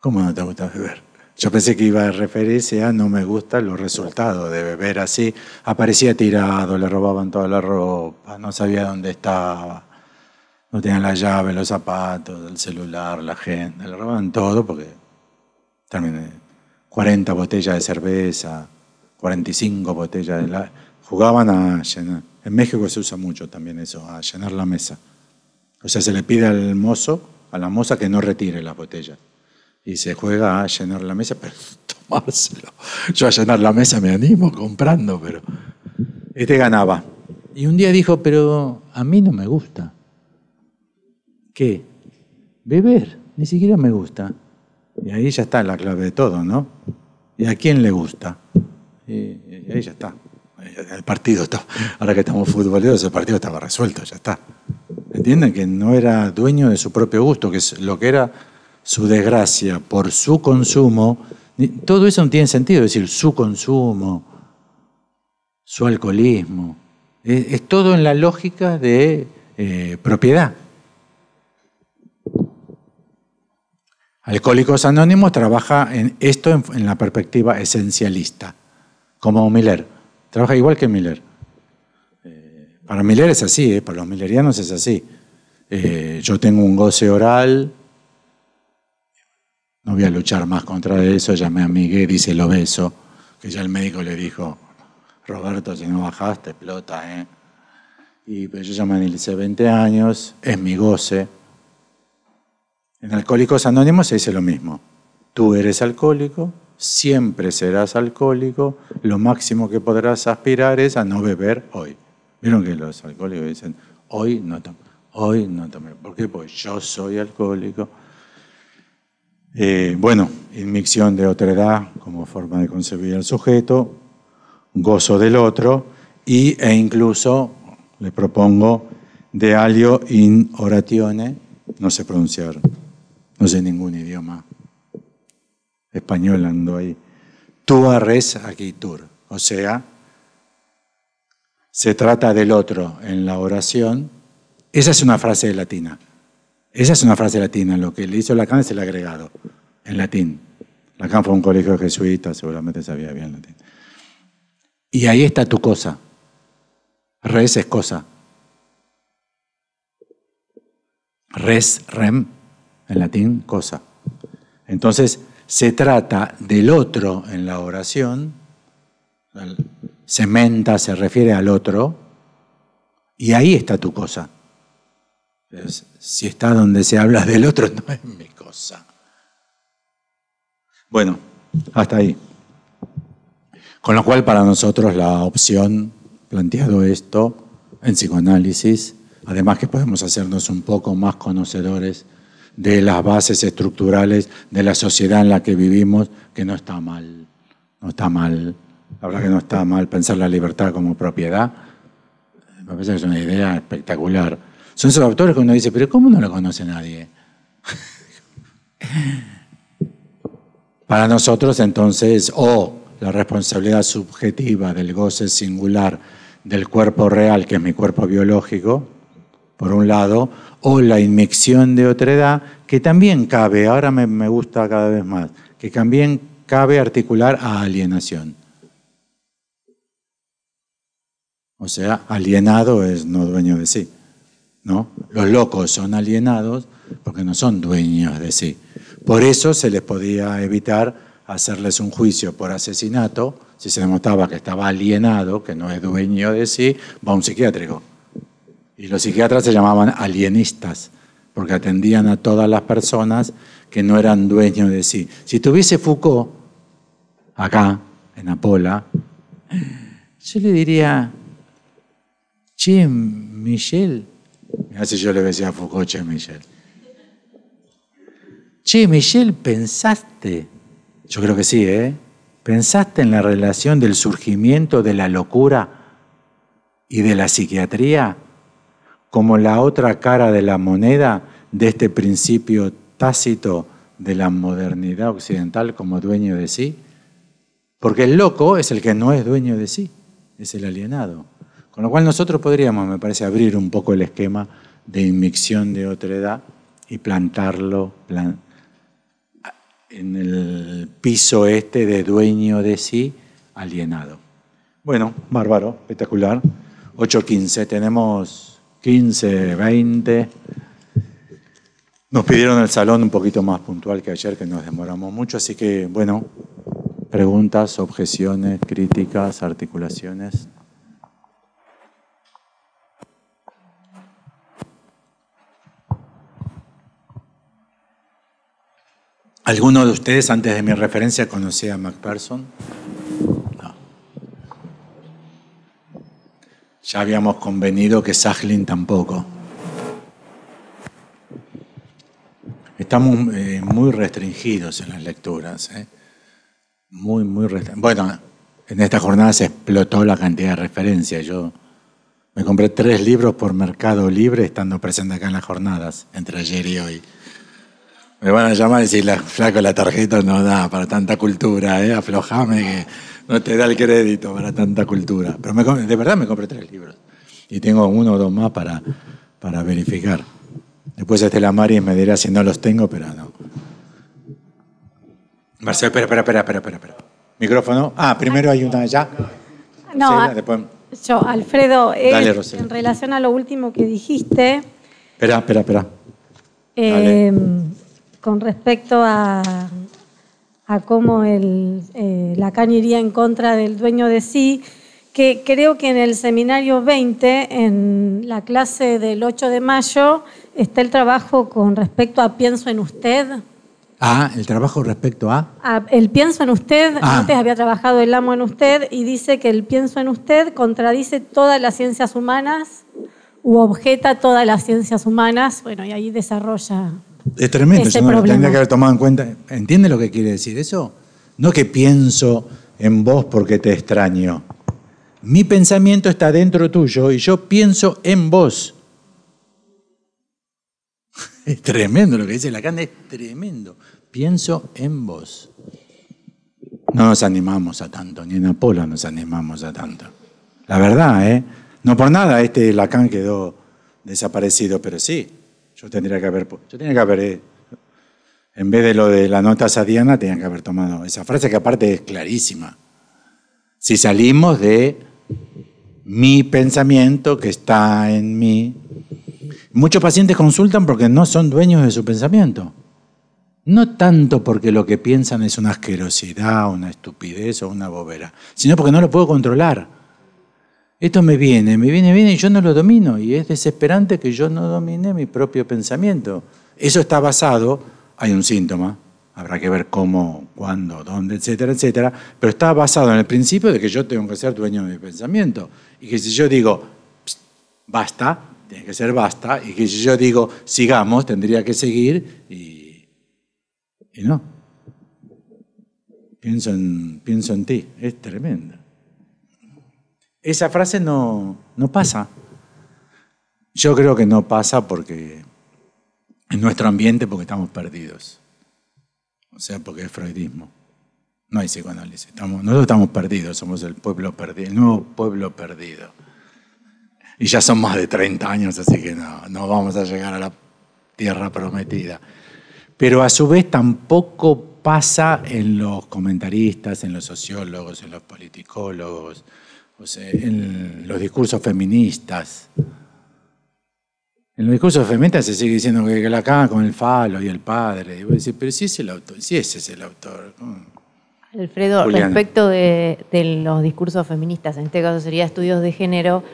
¿Cómo no te gusta beber? Yo pensé que iba a referirse a no me gustan los resultados de beber así. Aparecía tirado, le robaban toda la ropa, no sabía dónde estaba, no tenían la llave, los zapatos, el celular, la agenda, le robaban todo porque terminé 40 botellas de cerveza, 45 botellas de la... Jugaban a llenar. En México se usa mucho también eso, a llenar la mesa. O sea, se le pide al mozo, a la moza que no retire las botellas. Y se juega a llenar la mesa, pero tomárselo. Yo a llenar la mesa me animo comprando, pero... Este ganaba. Y un día dijo, pero a mí no me gusta. ¿Qué? Beber. Ni siquiera me gusta. Y ahí ya está la clave de todo, ¿no? ¿Y a quién le gusta? Y ahí ya está. El partido está... Ahora que estamos futboleros, el partido estaba resuelto, ya está. ¿Entienden? Que no era dueño de su propio gusto, que es lo que era... su desgracia por su consumo, todo eso no tiene sentido, es decir, su consumo, su alcoholismo, es todo en la lógica de propiedad. Alcohólicos Anónimos trabaja en esto en la perspectiva esencialista, como Miller, trabaja igual que Miller. Para Miller es así, para los millerianos es así. Yo tengo un goce oral. No voy a luchar más contra eso, ya me amigué, dice el obeso, que ya el médico le dijo, Roberto, si no bajaste, explota, ¿eh? Y pues yo ya me analicé 20 años, es mi goce. En Alcohólicos Anónimos se dice lo mismo. Tú eres alcohólico, siempre serás alcohólico, lo máximo que podrás aspirar es a no beber hoy. ¿Vieron que los alcohólicos dicen, hoy no tomé? Hoy no tomé. ¿Por qué? Pues yo soy alcohólico. Bueno, inmixción de otredad como forma de concebir al sujeto, gozo del otro e incluso le propongo de alio in oratione, no sé pronunciar, no sé ningún idioma español ando ahí, tua res agitur, o sea, se trata del otro en la oración. Esa es una frase latina. Esa es una frase latina, lo que le hizo Lacan es el agregado, en latín. Lacan fue un colegio jesuita, seguramente sabía bien latín. Y ahí está tu cosa. Res es cosa. Res, rem, en latín, cosa. Entonces, se trata del otro en la oración. Sementa se refiere al otro. Y ahí está tu cosa. Entonces, si está donde se habla del otro, no es mi cosa. Bueno, hasta ahí. Con lo cual, para nosotros, la opción, planteado esto, en psicoanálisis, además que podemos hacernos un poco más conocedores de las bases estructurales de la sociedad en la que vivimos, que no está mal. No está mal. La verdad que no está mal pensar la libertad como propiedad. Me parece que es una idea espectacular. Son esos autores que uno dice, pero ¿cómo no lo conoce nadie? Para nosotros, entonces, la responsabilidad subjetiva del goce singular del cuerpo real, que es mi cuerpo biológico, por un lado, o la inmixción de otredad, que también cabe, ahora me gusta cada vez más, que también cabe articular a alienación. O sea, alienado es no dueño de sí, ¿no? Los locos son alienados porque no son dueños de sí. Por eso se les podía evitar hacerles un juicio por asesinato si se demostraba que estaba alienado, que no es dueño de sí, va a un psiquiátrico. Y los psiquiatras se llamaban alienistas, porque atendían a todas las personas que no eran dueños de sí. Si tuviese Foucault, acá, en Apola, yo le diría, che, Michel, mirá si yo le decía a Foucault, che, Michel. Che, Michel, ¿pensaste? Yo creo que sí, ¿eh? ¿Pensaste en la relación del surgimiento de la locura y de la psiquiatría como la otra cara de la moneda de este principio tácito de la modernidad occidental como dueño de sí? Porque el loco es el que no es dueño de sí, es el alienado. Con lo cual nosotros podríamos, me parece, abrir un poco el esquema de inmixción de otredad y plantarlo en el piso este de dueño de sí, alienado. Bueno, bárbaro, espectacular. 8:15, tenemos 15, 20. Nos pidieron el salón un poquito más puntual que ayer, que nos demoramos mucho, así que, bueno, preguntas, objeciones, críticas, articulaciones. ¿Alguno de ustedes, antes de mi referencia, conocía a McPherson? No. Ya habíamos convenido que Sajlin tampoco. Estamos muy restringidos en las lecturas. Muy restringidos. Bueno, en esta jornada se explotó la cantidad de referencias. Yo me compré 3 libros por Mercado Libre estando presente acá en las jornadas, entre ayer y hoy. Me van a llamar y decir, flaco, la tarjeta no da para tanta cultura, aflojame que no te da el crédito para tanta cultura. Pero de verdad me compré 3 libros. Y tengo 1 o 2 más para verificar. Después Estela Maris me dirá si no los tengo, pero no. Marcelo, espera. Micrófono. Primero hay una allá. No, sí, después... yo, Alfredo, Dale, en relación a lo último que dijiste... Espera. Con respecto a cómo Lacan iría en contra del dueño de sí, que creo que en el seminario 20, en la clase del 8 de mayo, está el trabajo con respecto a pienso en usted. El trabajo respecto a... El pienso en usted, antes había trabajado el amo en usted, y dice que el pienso en usted contradice todas las ciencias humanas u objeta todas las ciencias humanas. Bueno, y ahí desarrolla... Es tremendo, yo no lo tendría que haber tomado en cuenta. ¿Entiende lo que quiere decir eso? No que pienso en vos porque te extraño. Mi pensamiento está dentro tuyo y yo pienso en vos. Es tremendo lo que dice Lacan, es tremendo. Pienso en vos. No nos animamos a tanto, ni en Apolo nos animamos a tanto. La verdad, no por nada Lacan quedó desaparecido, pero sí. Yo tenía que haber, en vez de lo de la nota sadiana, tenía que haber tomado esa frase que aparte es clarísima. Si salimos de mi pensamiento que está en mí. Muchos pacientes consultan porque no son dueños de su pensamiento. No tanto porque lo que piensan es una asquerosidad, una estupidez o una bobera, sino porque no lo puedo controlar. Esto me viene y yo no lo domino. Y es desesperante que yo no domine mi propio pensamiento. Eso está basado, hay un síntoma, habrá que ver cómo, cuándo, dónde, etcétera, etcétera, pero está basado en el principio de que yo tengo que ser dueño de mi pensamiento. Y que si yo digo, basta, tiene que ser basta, y que si yo digo, sigamos, tendría que seguir, y no. Pienso en ti, es tremendo. Esa frase no pasa. Yo creo que no pasa porque en nuestro ambiente, porque estamos perdidos. O sea, porque es freudismo. No hay psicoanálisis. Nosotros estamos perdidos, somos el pueblo perdido, el nuevo pueblo perdido. Y ya son más de 30 años, así que no vamos a llegar a la tierra prometida. Pero a su vez tampoco pasa en los comentaristas, en los sociólogos, en los politicólogos, o sea, en los discursos feministas. En los discursos feministas se sigue diciendo que Lacan con el falo y el padre. Y vos decís, pero si es el autor, si ese es el autor. Alfredo, Julián, respecto de los discursos feministas, en este caso sería estudios de género,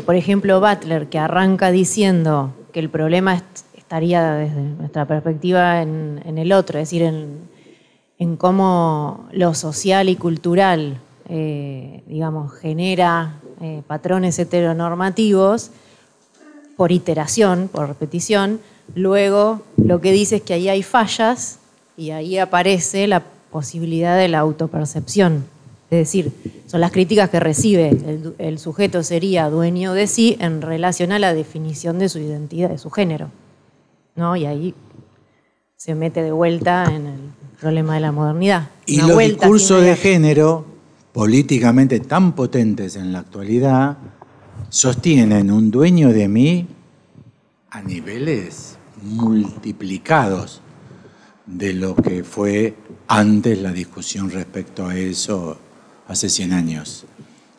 por ejemplo, Butler, que arranca diciendo que el problema estaría desde nuestra perspectiva en el otro, es decir, en cómo lo social y cultural, digamos, genera patrones heteronormativos por iteración, por repetición. Luego lo que dice es que ahí hay fallas y ahí aparece la posibilidad de la autopercepción. Es decir, son las críticas que recibe. El sujeto sería dueño de sí en relación a la definición de su identidad, de su género, ¿no? Y ahí se mete de vuelta en el problema de la modernidad. Y los discursos de género, políticamente tan potentes en la actualidad, sostienen un dueño de mí a niveles multiplicados de lo que fue antes la discusión respecto a eso hace 100 años.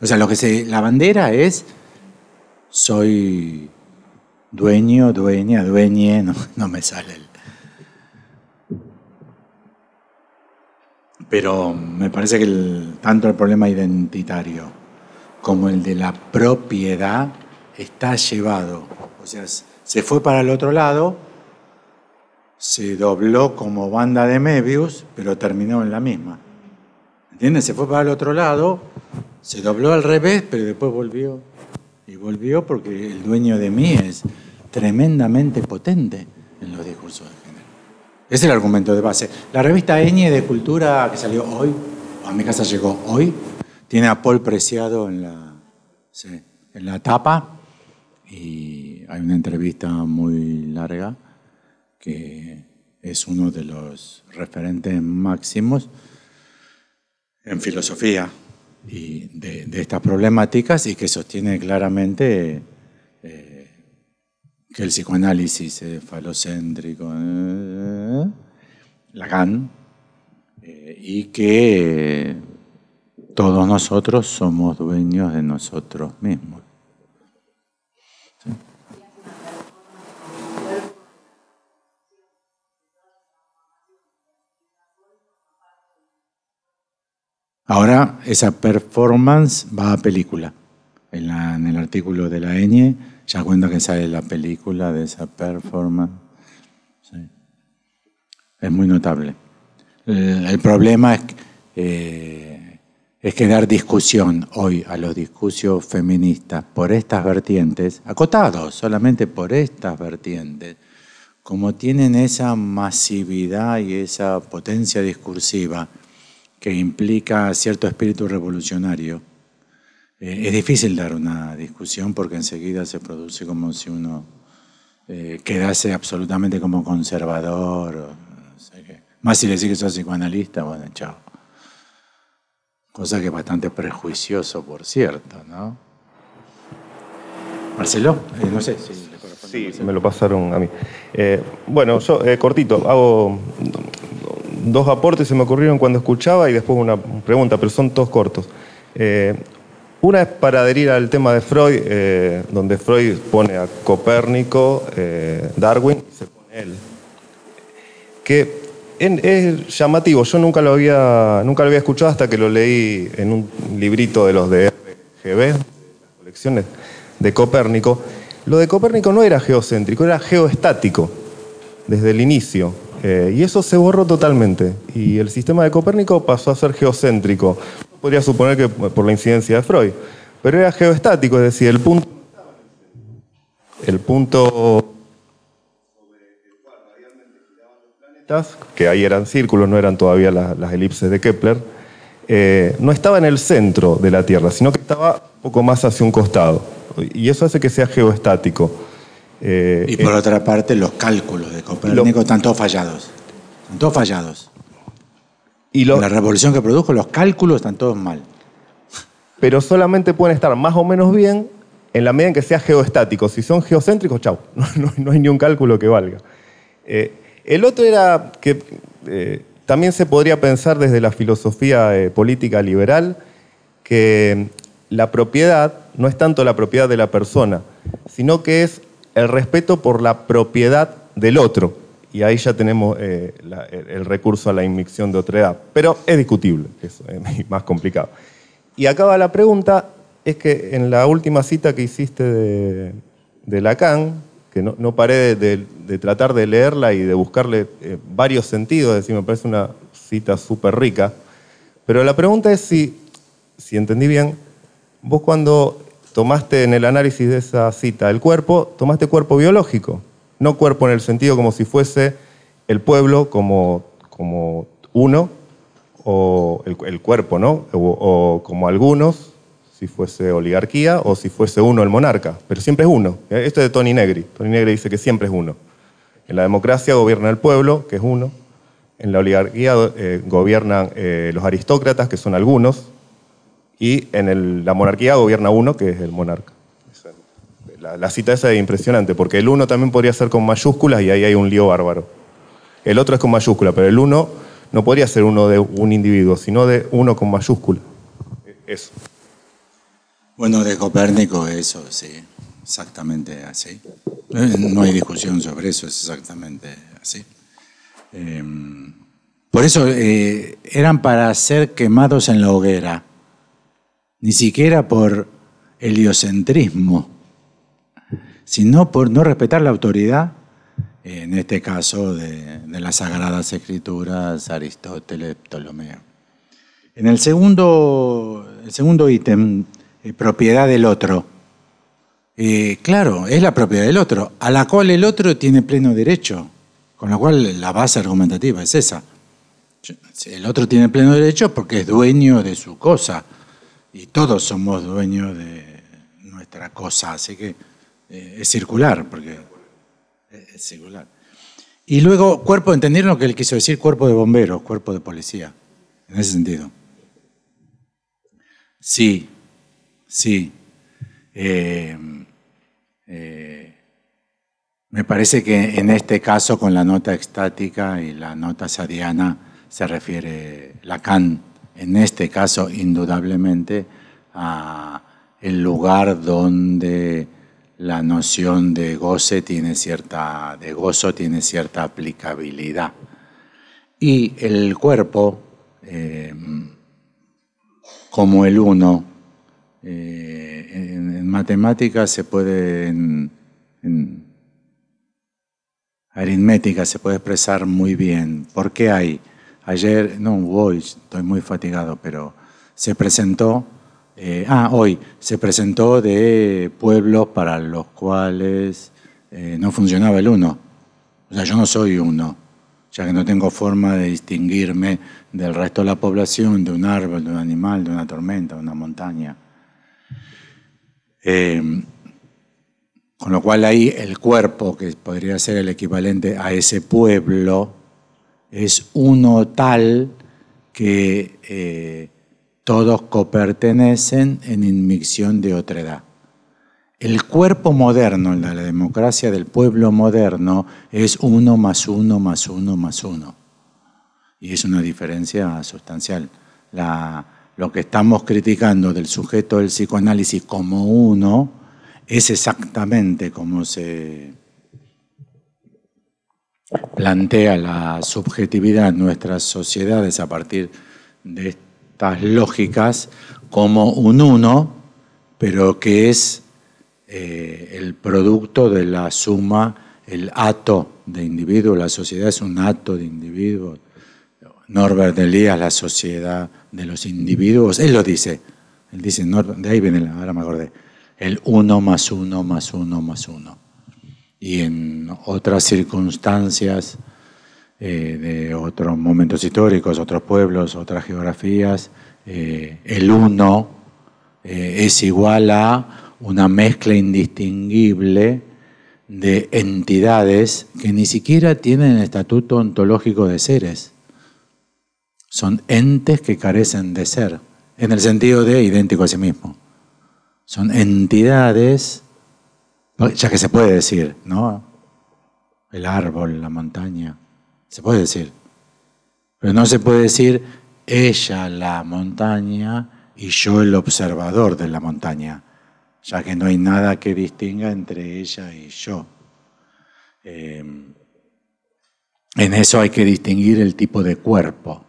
O sea, la bandera es soy dueño, dueña, dueñe, no me sale Pero me parece que tanto el problema identitario como el de la propiedad está llevado. O sea, se fue para el otro lado, se dobló como banda de Möbius, pero terminó en la misma. ¿Entiendes? Se fue para el otro lado, se dobló al revés, pero después volvió. Y volvió porque el dueño de mí es tremendamente potente en los discursos de género. Ese es el argumento de base. La revista Ñ de Cultura, que salió hoy, a mi casa llegó hoy, tiene a Paul Preciado en la tapa, y hay una entrevista muy larga que es uno de los referentes máximos en filosofía y de estas problemáticas, y que sostiene claramente que el psicoanálisis es falocéntrico, Lacan, y que todos nosotros somos dueños de nosotros mismos. ¿Sí? Ahora esa performance va a película. En el artículo de la Ñ ya cuenta que sale la película de esa performance. Sí. Es muy notable. El problema es que dar discusión hoy a los discursos feministas por estas vertientes, acotados solamente por estas vertientes, como tienen esa masividad y esa potencia discursiva que implica cierto espíritu revolucionario, es difícil dar una discusión porque enseguida se produce como si uno quedase absolutamente como conservador. No sé qué. Más si le decís que sos psicoanalista, bueno, chao. Cosa que es bastante prejuicioso, por cierto, ¿no? Marcelo, no sé si le corresponde. Sí, Marcelo. me lo pasaron a mí. Bueno, yo cortito, hago dos aportes, se me ocurrieron cuando escuchaba, y después una pregunta, pero son todos cortos. Una es para adherir al tema de Freud, donde Freud pone a Copérnico, Darwin, se pone él. Que es llamativo, yo nunca lo había escuchado hasta que lo leí en un librito de los de RGB, las colecciones de Copérnico. Lo de Copérnico no era geocéntrico, era geoestático, desde el inicio. Y eso se borró totalmente. Y el sistema de Copérnico pasó a ser geocéntrico. Podría suponer que por la incidencia de Freud. Pero era geoestático, es decir, el punto sobre el cual radialmente giraban los planetas, que ahí eran círculos, no eran todavía las elipses de Kepler, no estaba en el centro de la Tierra, sino que estaba un poco más hacia un costado. Y eso hace que sea geoestático. Y por otra parte, los cálculos de Copérnico están todos fallados. Están todos fallados. La revolución que produjo, los cálculos están todos mal. Pero solamente pueden estar más o menos bien en la medida en que sea geoestático. Si son geocéntricos, chau, no hay ni un cálculo que valga. El otro era que también se podría pensar desde la filosofía política liberal que la propiedad no es tanto la propiedad de la persona, sino que es el respeto por la propiedad del otro. Y ahí ya tenemos el recurso a la inmixción de otredad. Pero es discutible, eso es más complicado. Y acá va la pregunta, es que en la última cita que hiciste de Lacan, que no paré de tratar de leerla y de buscarle varios sentidos, es decir, me parece una cita súper rica, pero la pregunta es si entendí bien, vos cuando tomaste en el análisis de esa cita el cuerpo, tomaste cuerpo biológico, no cuerpo en el sentido como si fuese el pueblo como uno, o el cuerpo, ¿no? O como algunos, si fuese oligarquía, o si fuese uno el monarca, pero siempre es uno. Esto es de Toni Negri. Toni Negri dice que siempre es uno. En la democracia gobierna el pueblo, que es uno. En la oligarquía gobiernan los aristócratas, que son algunos. Y en la monarquía gobierna uno, que es el monarca. La cita esa es impresionante, porque el uno también podría ser con mayúsculas y ahí hay un lío bárbaro. El otro es con mayúscula, pero el uno no podría ser uno de un individuo, sino de uno con mayúscula. Eso. Bueno, de Copérnico eso, sí, exactamente así. No hay discusión sobre eso, es exactamente así. Por eso eran para ser quemados en la hoguera, ni siquiera por heliocentrismo, sino por no respetar la autoridad, en este caso de las Sagradas Escrituras, Aristóteles, Ptolomeo. En el segundo ítem, propiedad del otro. Claro, es la propiedad del otro, a la cual el otro tiene pleno derecho, con lo cual la base argumentativa es esa. El otro tiene pleno derecho porque es dueño de su cosa, y todos somos dueños de nuestra cosa, así que es circular, porque es circular. Y luego, cuerpo, ¿entendieron lo que él quiso decir? Cuerpo de bomberos, cuerpo de policía, en ese sentido. Sí. Me parece que en este caso, con la nota extática y la nota sadiana, se refiere Lacan, en este caso, indudablemente, a el lugar donde la noción de gozo tiene cierta aplicabilidad. Y el cuerpo, como el uno, en matemáticas se puede, en aritmética se puede expresar muy bien. ¿Por qué hay? Hoy estoy muy fatigado, pero se presentó, hoy se presentó de pueblos para los cuales no funcionaba el uno. O sea, yo no soy uno, ya que no tengo forma de distinguirme del resto de la población, de un árbol, de un animal, de una tormenta, de una montaña. Con lo cual ahí el cuerpo, que podría ser el equivalente a ese pueblo, es uno tal que todos copertenecen en inmixión de otredad. El cuerpo moderno, la democracia del pueblo moderno, es 1 más 1 más 1 más 1. Y es una diferencia sustancial. La lo que estamos criticando del sujeto del psicoanálisis como uno es exactamente como se plantea la subjetividad en nuestras sociedades a partir de estas lógicas como un uno, pero que es el producto de la suma, el hato de individuos. La sociedad es un hato de individuos. Norbert Elias, la sociedad de los individuos, él lo dice. Él dice, de ahí viene, ahora me acordé, el 1 más 1 más 1 más 1. Y en otras circunstancias, de otros momentos históricos, otros pueblos, otras geografías, el 1 es igual a una mezcla indistinguible de entidades que ni siquiera tienen estatuto ontológico de seres. Son entes que carecen de ser, en el sentido de idéntico a sí mismo. Son entidades, ya que se puede decir, ¿no? El árbol, la montaña, se puede decir. Pero no se puede decir ella la montaña y yo el observador de la montaña, ya que no hay nada que distinga entre ella y yo. En eso hay que distinguir el tipo de cuerpo.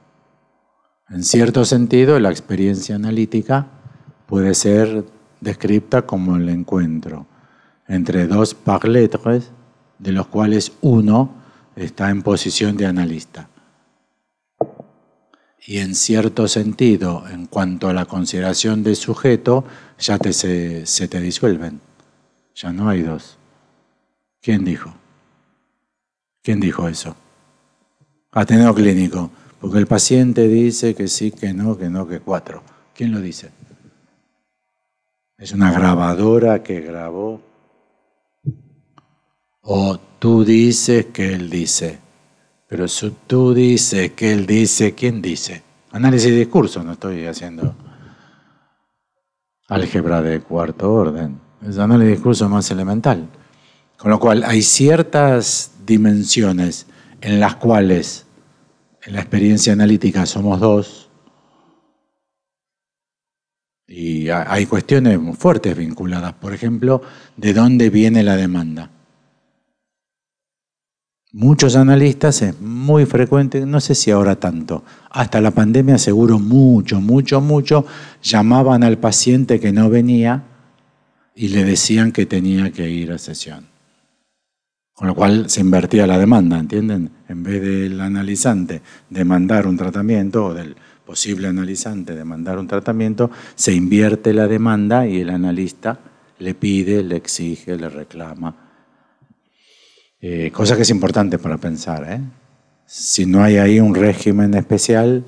En cierto sentido, la experiencia analítica puede ser descrita como el encuentro entre dos parletres, de los cuales uno está en posición de analista. Y en cierto sentido, en cuanto a la consideración de sujeto, ya se te disuelven. Ya no hay dos. ¿Quién dijo? ¿Quién dijo eso? Ateneo Clínico. Porque el paciente dice que sí, que no, que cuatro. ¿Quién lo dice? ¿Es una grabadora que grabó? ¿O tú dices que él dice? Pero si tú dices que él dice, ¿quién dice? Análisis de discurso, no estoy haciendo álgebra de cuarto orden. Es análisis de discurso más elemental. Con lo cual hay ciertas dimensiones en las cuales en la experiencia analítica somos dos y hay cuestiones muy fuertes vinculadas. Por ejemplo, ¿de dónde viene la demanda? Muchos analistas, es muy frecuente, no sé si ahora tanto, hasta la pandemia seguro mucho, llamaban al paciente que no venía y le decían que tenía que ir a sesión. Con lo cual se invertía la demanda, ¿entienden? En vez del analizante demandar un tratamiento o del posible analizante demandar un tratamiento, se invierte la demanda y el analista le pide, le exige, le reclama. Cosa que es importante para pensar, ¿eh? Si no hay ahí un régimen especial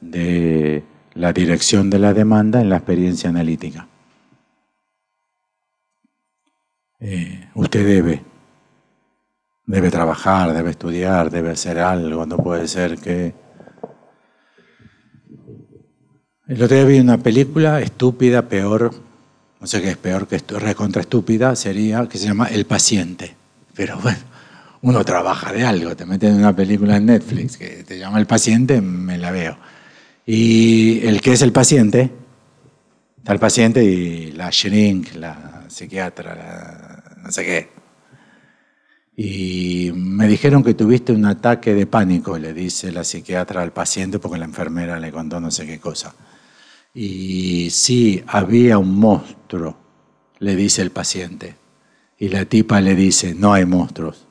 de la dirección de la demanda en la experiencia analítica. Usted debe trabajar, debe estudiar, debe hacer algo, no puede ser que... El otro día vi una película estúpida, peor, no sé qué es peor que recontra estúpida, sería, que se llama El Paciente. Pero bueno, uno trabaja de algo, te meten en una película en Netflix que te llama El Paciente, me la veo. Y el que es el paciente, está el paciente y la shrink, la psiquiatra, no sé qué. Y me dijeron que tuviste un ataque de pánico, le dice la psiquiatra al paciente porque la enfermera le contó no sé qué cosa. Y sí, había un monstruo, le dice el paciente. Y la tipa le dice, no hay monstruos.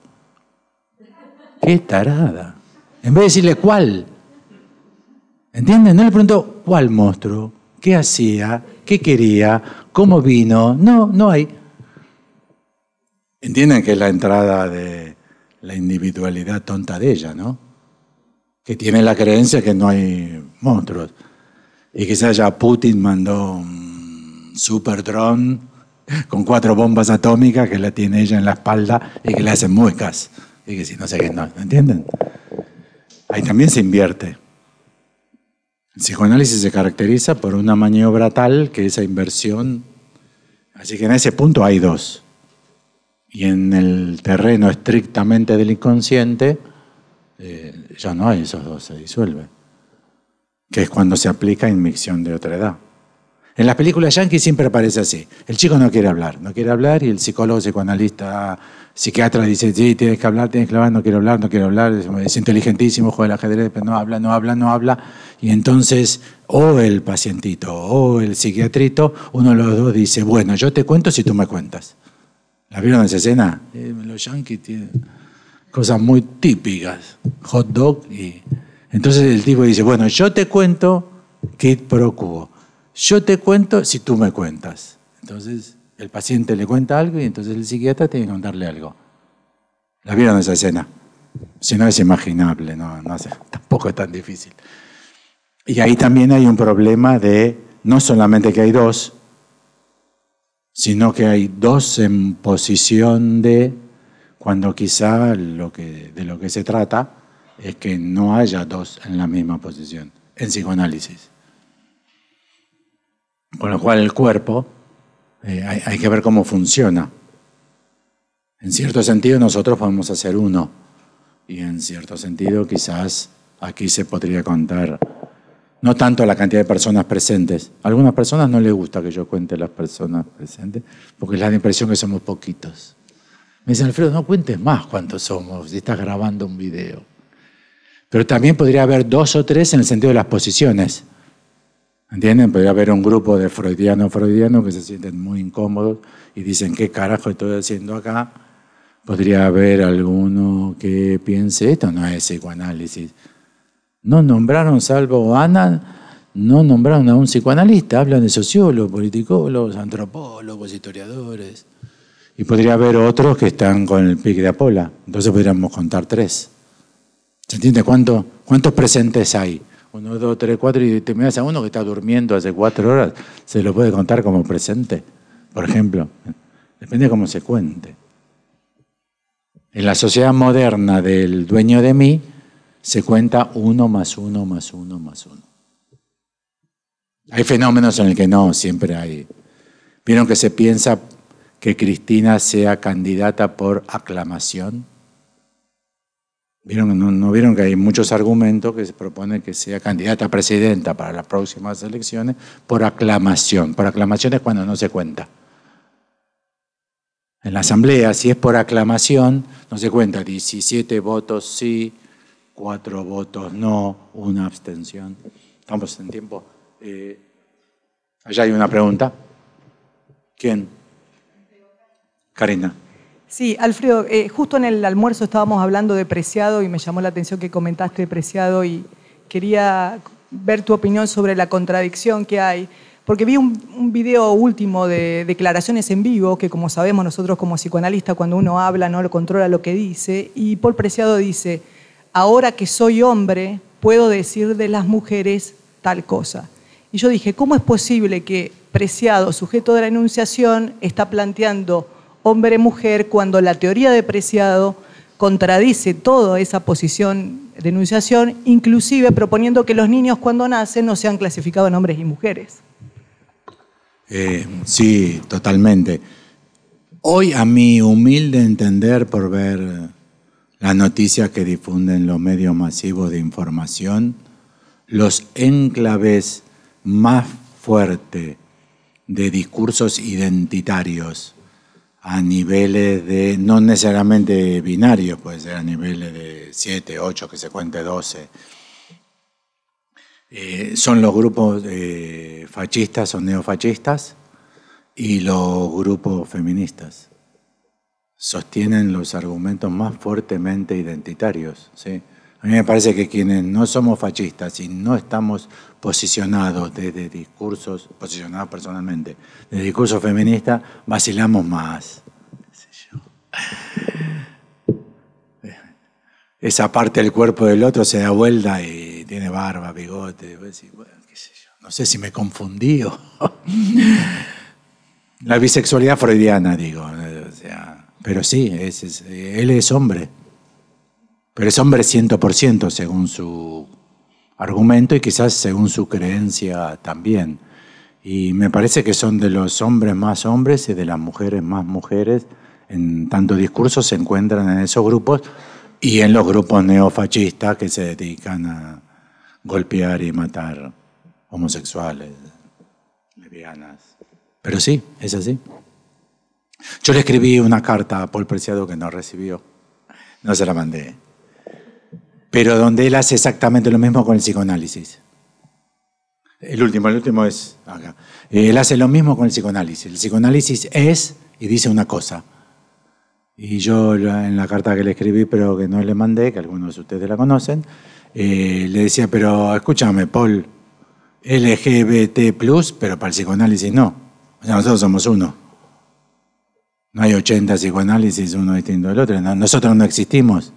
¡Qué tarada! En vez de decirle cuál. ¿Entienden? No le preguntó cuál monstruo, qué hacía, qué quería, cómo vino. No hay. Entienden que es la entrada de la individualidad tonta de ella, ¿no? Que tiene la creencia que no hay monstruos. Y quizás ya Putin mandó un super dron con 4 bombas atómicas que la tiene ella en la espalda y que le hacen muecas. Y que si no sé qué, no, ¿entienden? Ahí también se invierte. El psicoanálisis se caracteriza por una maniobra tal que esa inversión... Así que en ese punto hay dos. Y en el terreno estrictamente del inconsciente, ya no hay esos dos, se disuelve. que es cuando se aplica inmixción de otra edad. En las películas yanquis siempre aparece así. El chico no quiere hablar y el psicólogo, psicoanalista, psiquiatra dice, sí, tienes que hablar, no quiero hablar, es inteligentísimo, juega al ajedrez, pero no habla. Y entonces, o el pacientito o el psiquiatrito, uno de los dos dice, bueno, yo te cuento si tú me cuentas. ¿La vieron esa escena? Los yanquis tienen cosas muy típicas, hot dog. Y entonces el tipo dice, bueno, yo te cuento quid pro quo. Yo te cuento si tú me cuentas. Entonces el paciente le cuenta algo y entonces el psiquiatra tiene que contarle algo. ¿La vieron esa escena? Si no es imaginable, tampoco es tan difícil. Y ahí también hay un problema de no solamente que hay dos, sino que hay dos en posición de, cuando quizá de lo que se trata es que no haya dos en la misma posición, en psicoanálisis. Con lo cual el cuerpo, hay que ver cómo funciona. En cierto sentido nosotros podemos hacer uno, y en cierto sentido quizás aquí se podría contar, no tanto la cantidad de personas presentes. A algunas personas no les gusta que yo cuente las personas presentes, porque les da la impresión que somos poquitos. Me dicen, Alfredo, no cuentes más cuántos somos si estás grabando un video. Pero también podría haber 2 o 3 en el sentido de las posiciones. ¿Entienden? Podría haber un grupo de freudianos que se sienten muy incómodos y dicen, ¿qué carajo estoy haciendo acá? Podría haber alguno que piense, esto no es psicoanálisis. No nombraron, salvo Ana, no nombraron a un psicoanalista, hablan de sociólogos, politicólogos, antropólogos, historiadores. Y podría haber otros que están con el pic de Apola. Entonces podríamos contar 3. ¿Se entiende cuántos presentes hay? 1, 2, 3, 4, y te miras a uno que está durmiendo hace 4 horas, se lo puede contar como presente, por ejemplo. Depende de cómo se cuente. En la sociedad moderna del dueño de mí, se cuenta 1 más 1 más 1 más 1. Hay fenómenos en el que no, siempre hay. ¿Vieron que se piensa que Cristina sea candidata por aclamación? ¿No vieron que hay muchos argumentos que se proponen que sea candidata a presidenta para las próximas elecciones por aclamación? Por aclamación es cuando no se cuenta. En la asamblea, si es por aclamación, no se cuenta 17 votos sí, 4 votos no, 1 abstención. Estamos en tiempo. Allá hay una pregunta. ¿Quién? Karina. Sí, Alfredo, justo en el almuerzo estábamos hablando de Preciado y me llamó la atención que comentaste de Preciado y quería ver tu opinión sobre la contradicción que hay, porque vi un video último de declaraciones en vivo, que como sabemos nosotros como psicoanalistas cuando uno habla no lo controla lo que dice, y Paul Preciado dice, ahora que soy hombre puedo decir de las mujeres tal cosa. Y yo dije, ¿cómo es posible que Preciado, sujeto de la enunciación, está planteando hombre-mujer cuando la teoría de Preciado contradice toda esa posición de enunciación, inclusive proponiendo que los niños cuando nacen no sean clasificados en hombres y mujeres? Sí, totalmente. Hoy, a mi humilde entender, por ver las noticias que difunden los medios masivos de información, los enclaves más fuertes de discursos identitarios a niveles de, no necesariamente binarios, puede ser a niveles de 7, 8, que se cuente 12, son los grupos fascistas o neofascistas y los grupos feministas. Sostienen los argumentos más fuertemente identitarios, ¿sí? A mí me parece que quienes no somos fascistas y no estamos posicionados desde discursos, posicionados personalmente, desde discursos feministas, vacilamos más. Esa parte del cuerpo del otro se da vuelta y tiene barba, bigote, bueno, qué sé yo. No sé si me confundí o... La bisexualidad freudiana, digo. O sea, pero sí, él es hombre. Pero es hombre 100% según su argumento y quizás según su creencia también. Y me parece que son de los hombres más hombres y de las mujeres más mujeres. En tanto discursos se encuentran en esos grupos y en los grupos neofascistas que se dedican a golpear y matar homosexuales, lesbianas. Pero sí, es así. Yo le escribí una carta a Paul Preciado que no recibió. No se la mandé. Pero donde él hace exactamente lo mismo con el psicoanálisis. El último es acá. Él hace lo mismo con el psicoanálisis. El psicoanálisis es y dice una cosa. Y yo en la carta que le escribí, pero que no le mandé, que algunos de ustedes la conocen, le decía, pero escúchame, Paul, LGBT+, pero para el psicoanálisis no. O sea, nosotros somos uno. No hay 80 psicoanálisis, uno distinto del otro. No, nosotros no existimos.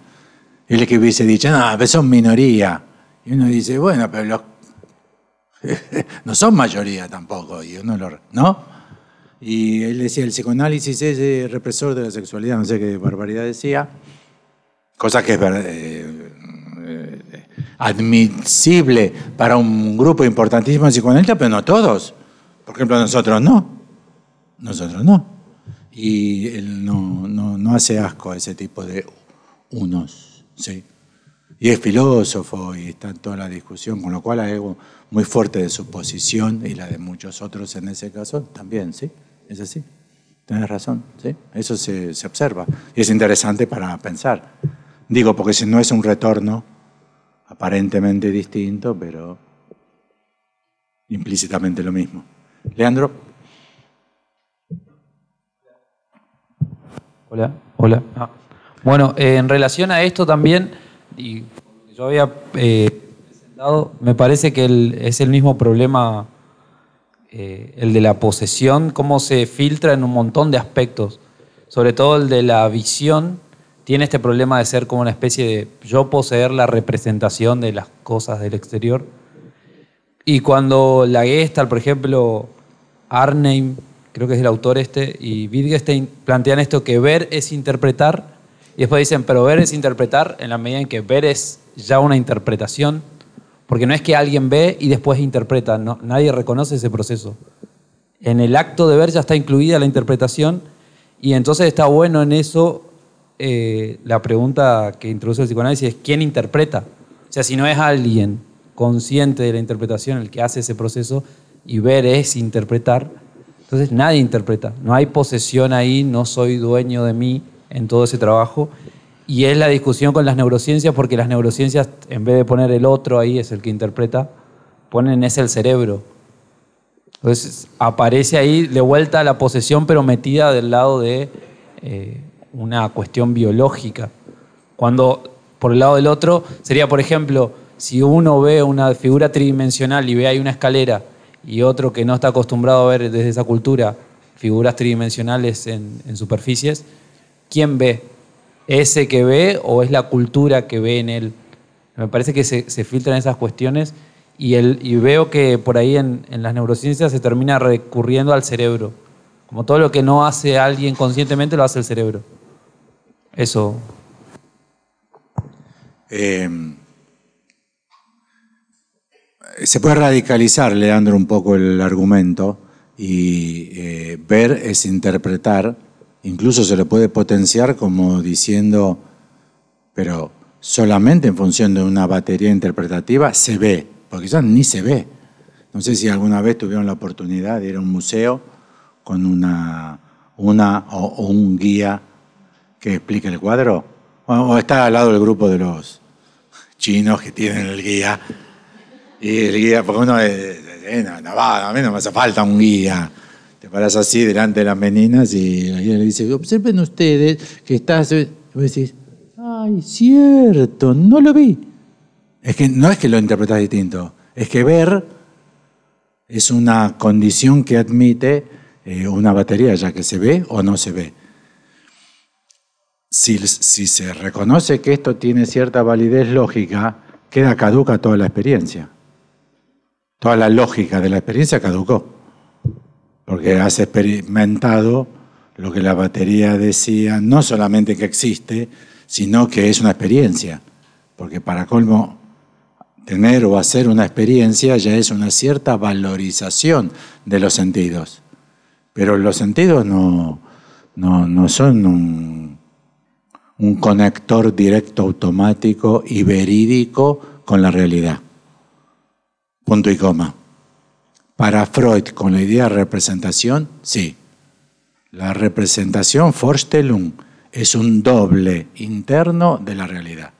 Él es que hubiese dicho, no, pero son minoría. Y uno dice, bueno, pero los no son mayoría tampoco. Y uno ¿no? Y él decía, el psicoanálisis es el represor de la sexualidad, no sé qué barbaridad decía. Cosa que es admisible para un grupo importantísimo de psicoanalistas, pero no todos. Por ejemplo, nosotros no. Nosotros no. Y él no hace asco a ese tipo de unos, ¿sí? Y es filósofo y está en toda la discusión, con lo cual hay algo muy fuerte de su posición y la de muchos otros en ese caso también, ¿sí? Es así. Tienes razón, ¿sí? Eso se observa y es interesante para pensar. Digo, porque si no es un retorno aparentemente distinto, pero implícitamente lo mismo. Leandro. Hola. Bueno, en relación a esto también, y yo había presentado, me parece que es el mismo problema, el de la posesión, cómo se filtra en un montón de aspectos, sobre todo el de la visión, tiene este problema de ser como una especie de yo poseer la representación de las cosas del exterior. Y cuando la Gestalt, por ejemplo, Arnhem, creo que es el autor y Wittgenstein plantean esto que ver es interpretar, y después dicen, pero ver es interpretar en la medida en que ver es ya una interpretación, porque no es que alguien ve y después interpreta, no, nadie reconoce ese proceso. En el acto de ver ya está incluida la interpretación, y entonces está bueno en eso la pregunta que introduce el psicoanálisis es ¿quién interpreta? O sea, si no es alguien consciente de la interpretación el que hace ese proceso, y ver es interpretar, entonces nadie interpreta, no hay posesión ahí, no soy dueño de mí en todo ese trabajo. Y es la discusión con las neurociencias, porque las neurociencias, en vez de poner el otro ahí, es el que interpreta, ponen es el cerebro. Entonces aparece ahí de vuelta la posesión, pero metida del lado de una cuestión biológica. Cuando por el lado del otro sería, por ejemplo, si uno ve una figura tridimensional y ve ahí una escalera, y otro que no está acostumbrado a ver desde esa cultura figuras tridimensionales en superficies, ¿quién ve? ¿Ese que ve o es la cultura que ve en él? Me parece que se filtran esas cuestiones y veo que por ahí en las neurociencias se termina recurriendo al cerebro. Como todo lo que no hace alguien conscientemente lo hace el cerebro. Eso. Se puede radicalizar, Leandro, un poco el argumento y ver es interpretar. Incluso se le puede potenciar como diciendo, pero solamente en función de una batería interpretativa se ve, porque quizás ni se ve. No sé si alguna vez tuvieron la oportunidad de ir a un museo con una o un guía que explique el cuadro, o está al lado del grupo de los chinos que tienen el guía. Y el guía, porque uno a mí no me hace falta un guía. Te paras así delante de las meninas y la guía le dice, observen ustedes que estás... Y vos decís, ay, cierto, no lo vi. Es que no es que lo interpretas distinto, es que ver es una condición que admite una batería, ya que se ve o no se ve. Si se reconoce que esto tiene cierta validez lógica, queda caduca toda la experiencia. Toda la lógica de la experiencia caducó, porque has experimentado lo que la batería decía, no solamente que existe, sino que es una experiencia, porque para colmo, tener o hacer una experiencia ya es una cierta valorización de los sentidos, pero los sentidos no son un conector directo automático y verídico con la realidad. Punto y coma. Para Freud, con la idea de representación, sí. La representación, Vorstellung, es un doble interno de la realidad.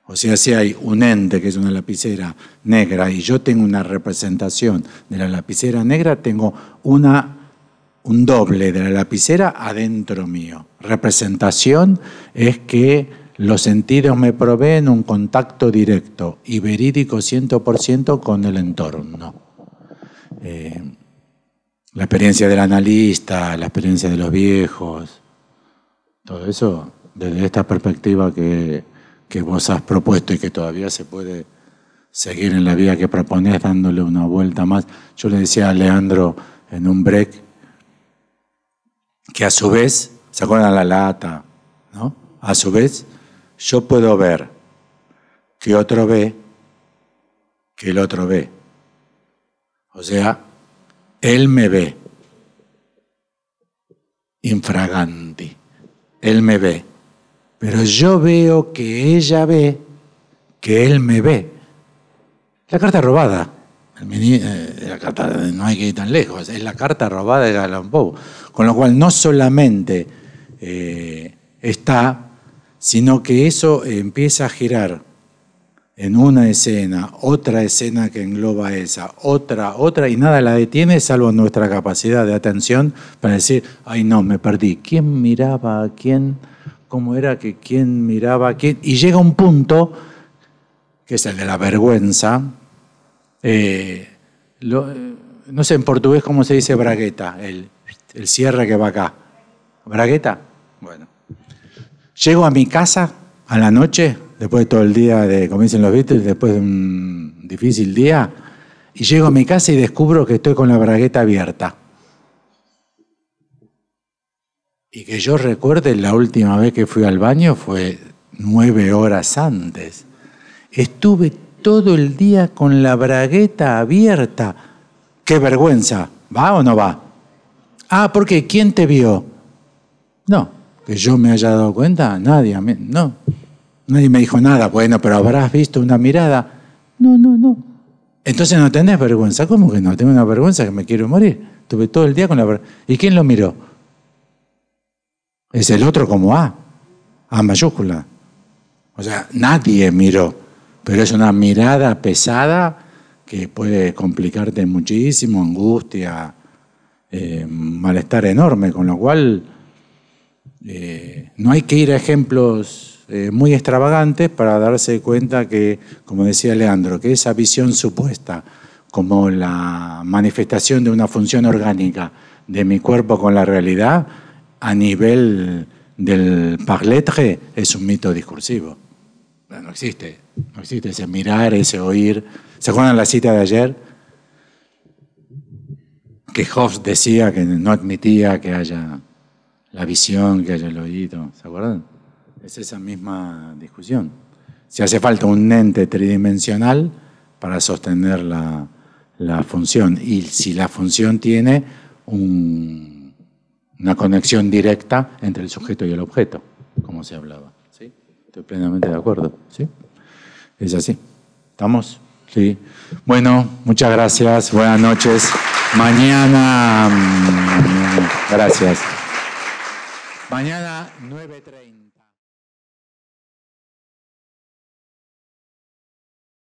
O sea, si hay un ente que es una lapicera negra y yo tengo una representación de la lapicera negra, tengo un doble de la lapicera adentro mío. Representación es que los sentidos me proveen un contacto directo y verídico 100% con el entorno. La experiencia del analista, la experiencia de los viejos, todo eso desde esta perspectiva que vos has propuesto y que todavía se puede seguir en la vía que proponés dándole una vuelta más. Yo le decía a Leandro en un break que a su vez, ¿se acuerdan la lata? ¿No? A su vez, yo puedo ver que otro ve que el otro ve. O sea, él me ve. Infraganti. Él me ve. Pero yo veo que ella ve que él me ve. La carta robada. La carta, no hay que ir tan lejos. Es la carta robada de Edgar Poe. Con lo cual no solamente está, sino que eso empieza a girar en una escena, otra escena que engloba esa, otra, y nada la detiene salvo nuestra capacidad de atención para decir, ay no, me perdí. ¿Quién miraba a quién? ¿Cómo era que quién miraba a quién? Y llega un punto, que es el de la vergüenza, no sé en portugués cómo se dice bragueta, el cierre que va acá. ¿Bragueta? Bueno. Llego a mi casa a la noche, después de todo el día de, como dicen los Beatles, después de un difícil día, y llego a mi casa y descubro que estoy con la bragueta abierta. Y que yo recuerde, la última vez que fui al baño fue 9 horas antes. Estuve todo el día con la bragueta abierta. ¡Qué vergüenza! ¿Va o no va? Ah, ¿por qué? ¿Quién te vio? No, que yo me haya dado cuenta, nadie, no. Nadie me dijo nada. Bueno, pero ¿habrás visto una mirada? No. Entonces no tenés vergüenza. ¿Cómo que no? Tengo una vergüenza que me quiero morir. Estuve todo el día con la bragueta. ¿Y quién lo miró? Es el otro como A mayúscula. O sea, nadie miró, pero es una mirada pesada que puede complicarte muchísimo, angustia, malestar enorme, con lo cual no hay que ir a ejemplos muy extravagantes para darse cuenta que, como decía Leandro, que esa visión supuesta como la manifestación de una función orgánica de mi cuerpo con la realidad, a nivel del parletre, es un mito discursivo. No existe ese mirar, ese oír. ¿Se acuerdan la cita de ayer? Que Hobbes decía que no admitía que haya la visión, que haya el oído. ¿Se acuerdan? Es esa misma discusión. Si hace falta un ente tridimensional para sostener la función. Y si la función tiene una conexión directa entre el sujeto y el objeto, como se hablaba. ¿Sí? Estoy plenamente de acuerdo. ¿Sí? Es así. ¿Estamos? Sí. Bueno, muchas gracias. Buenas noches. Mañana, gracias. Mañana 9:30.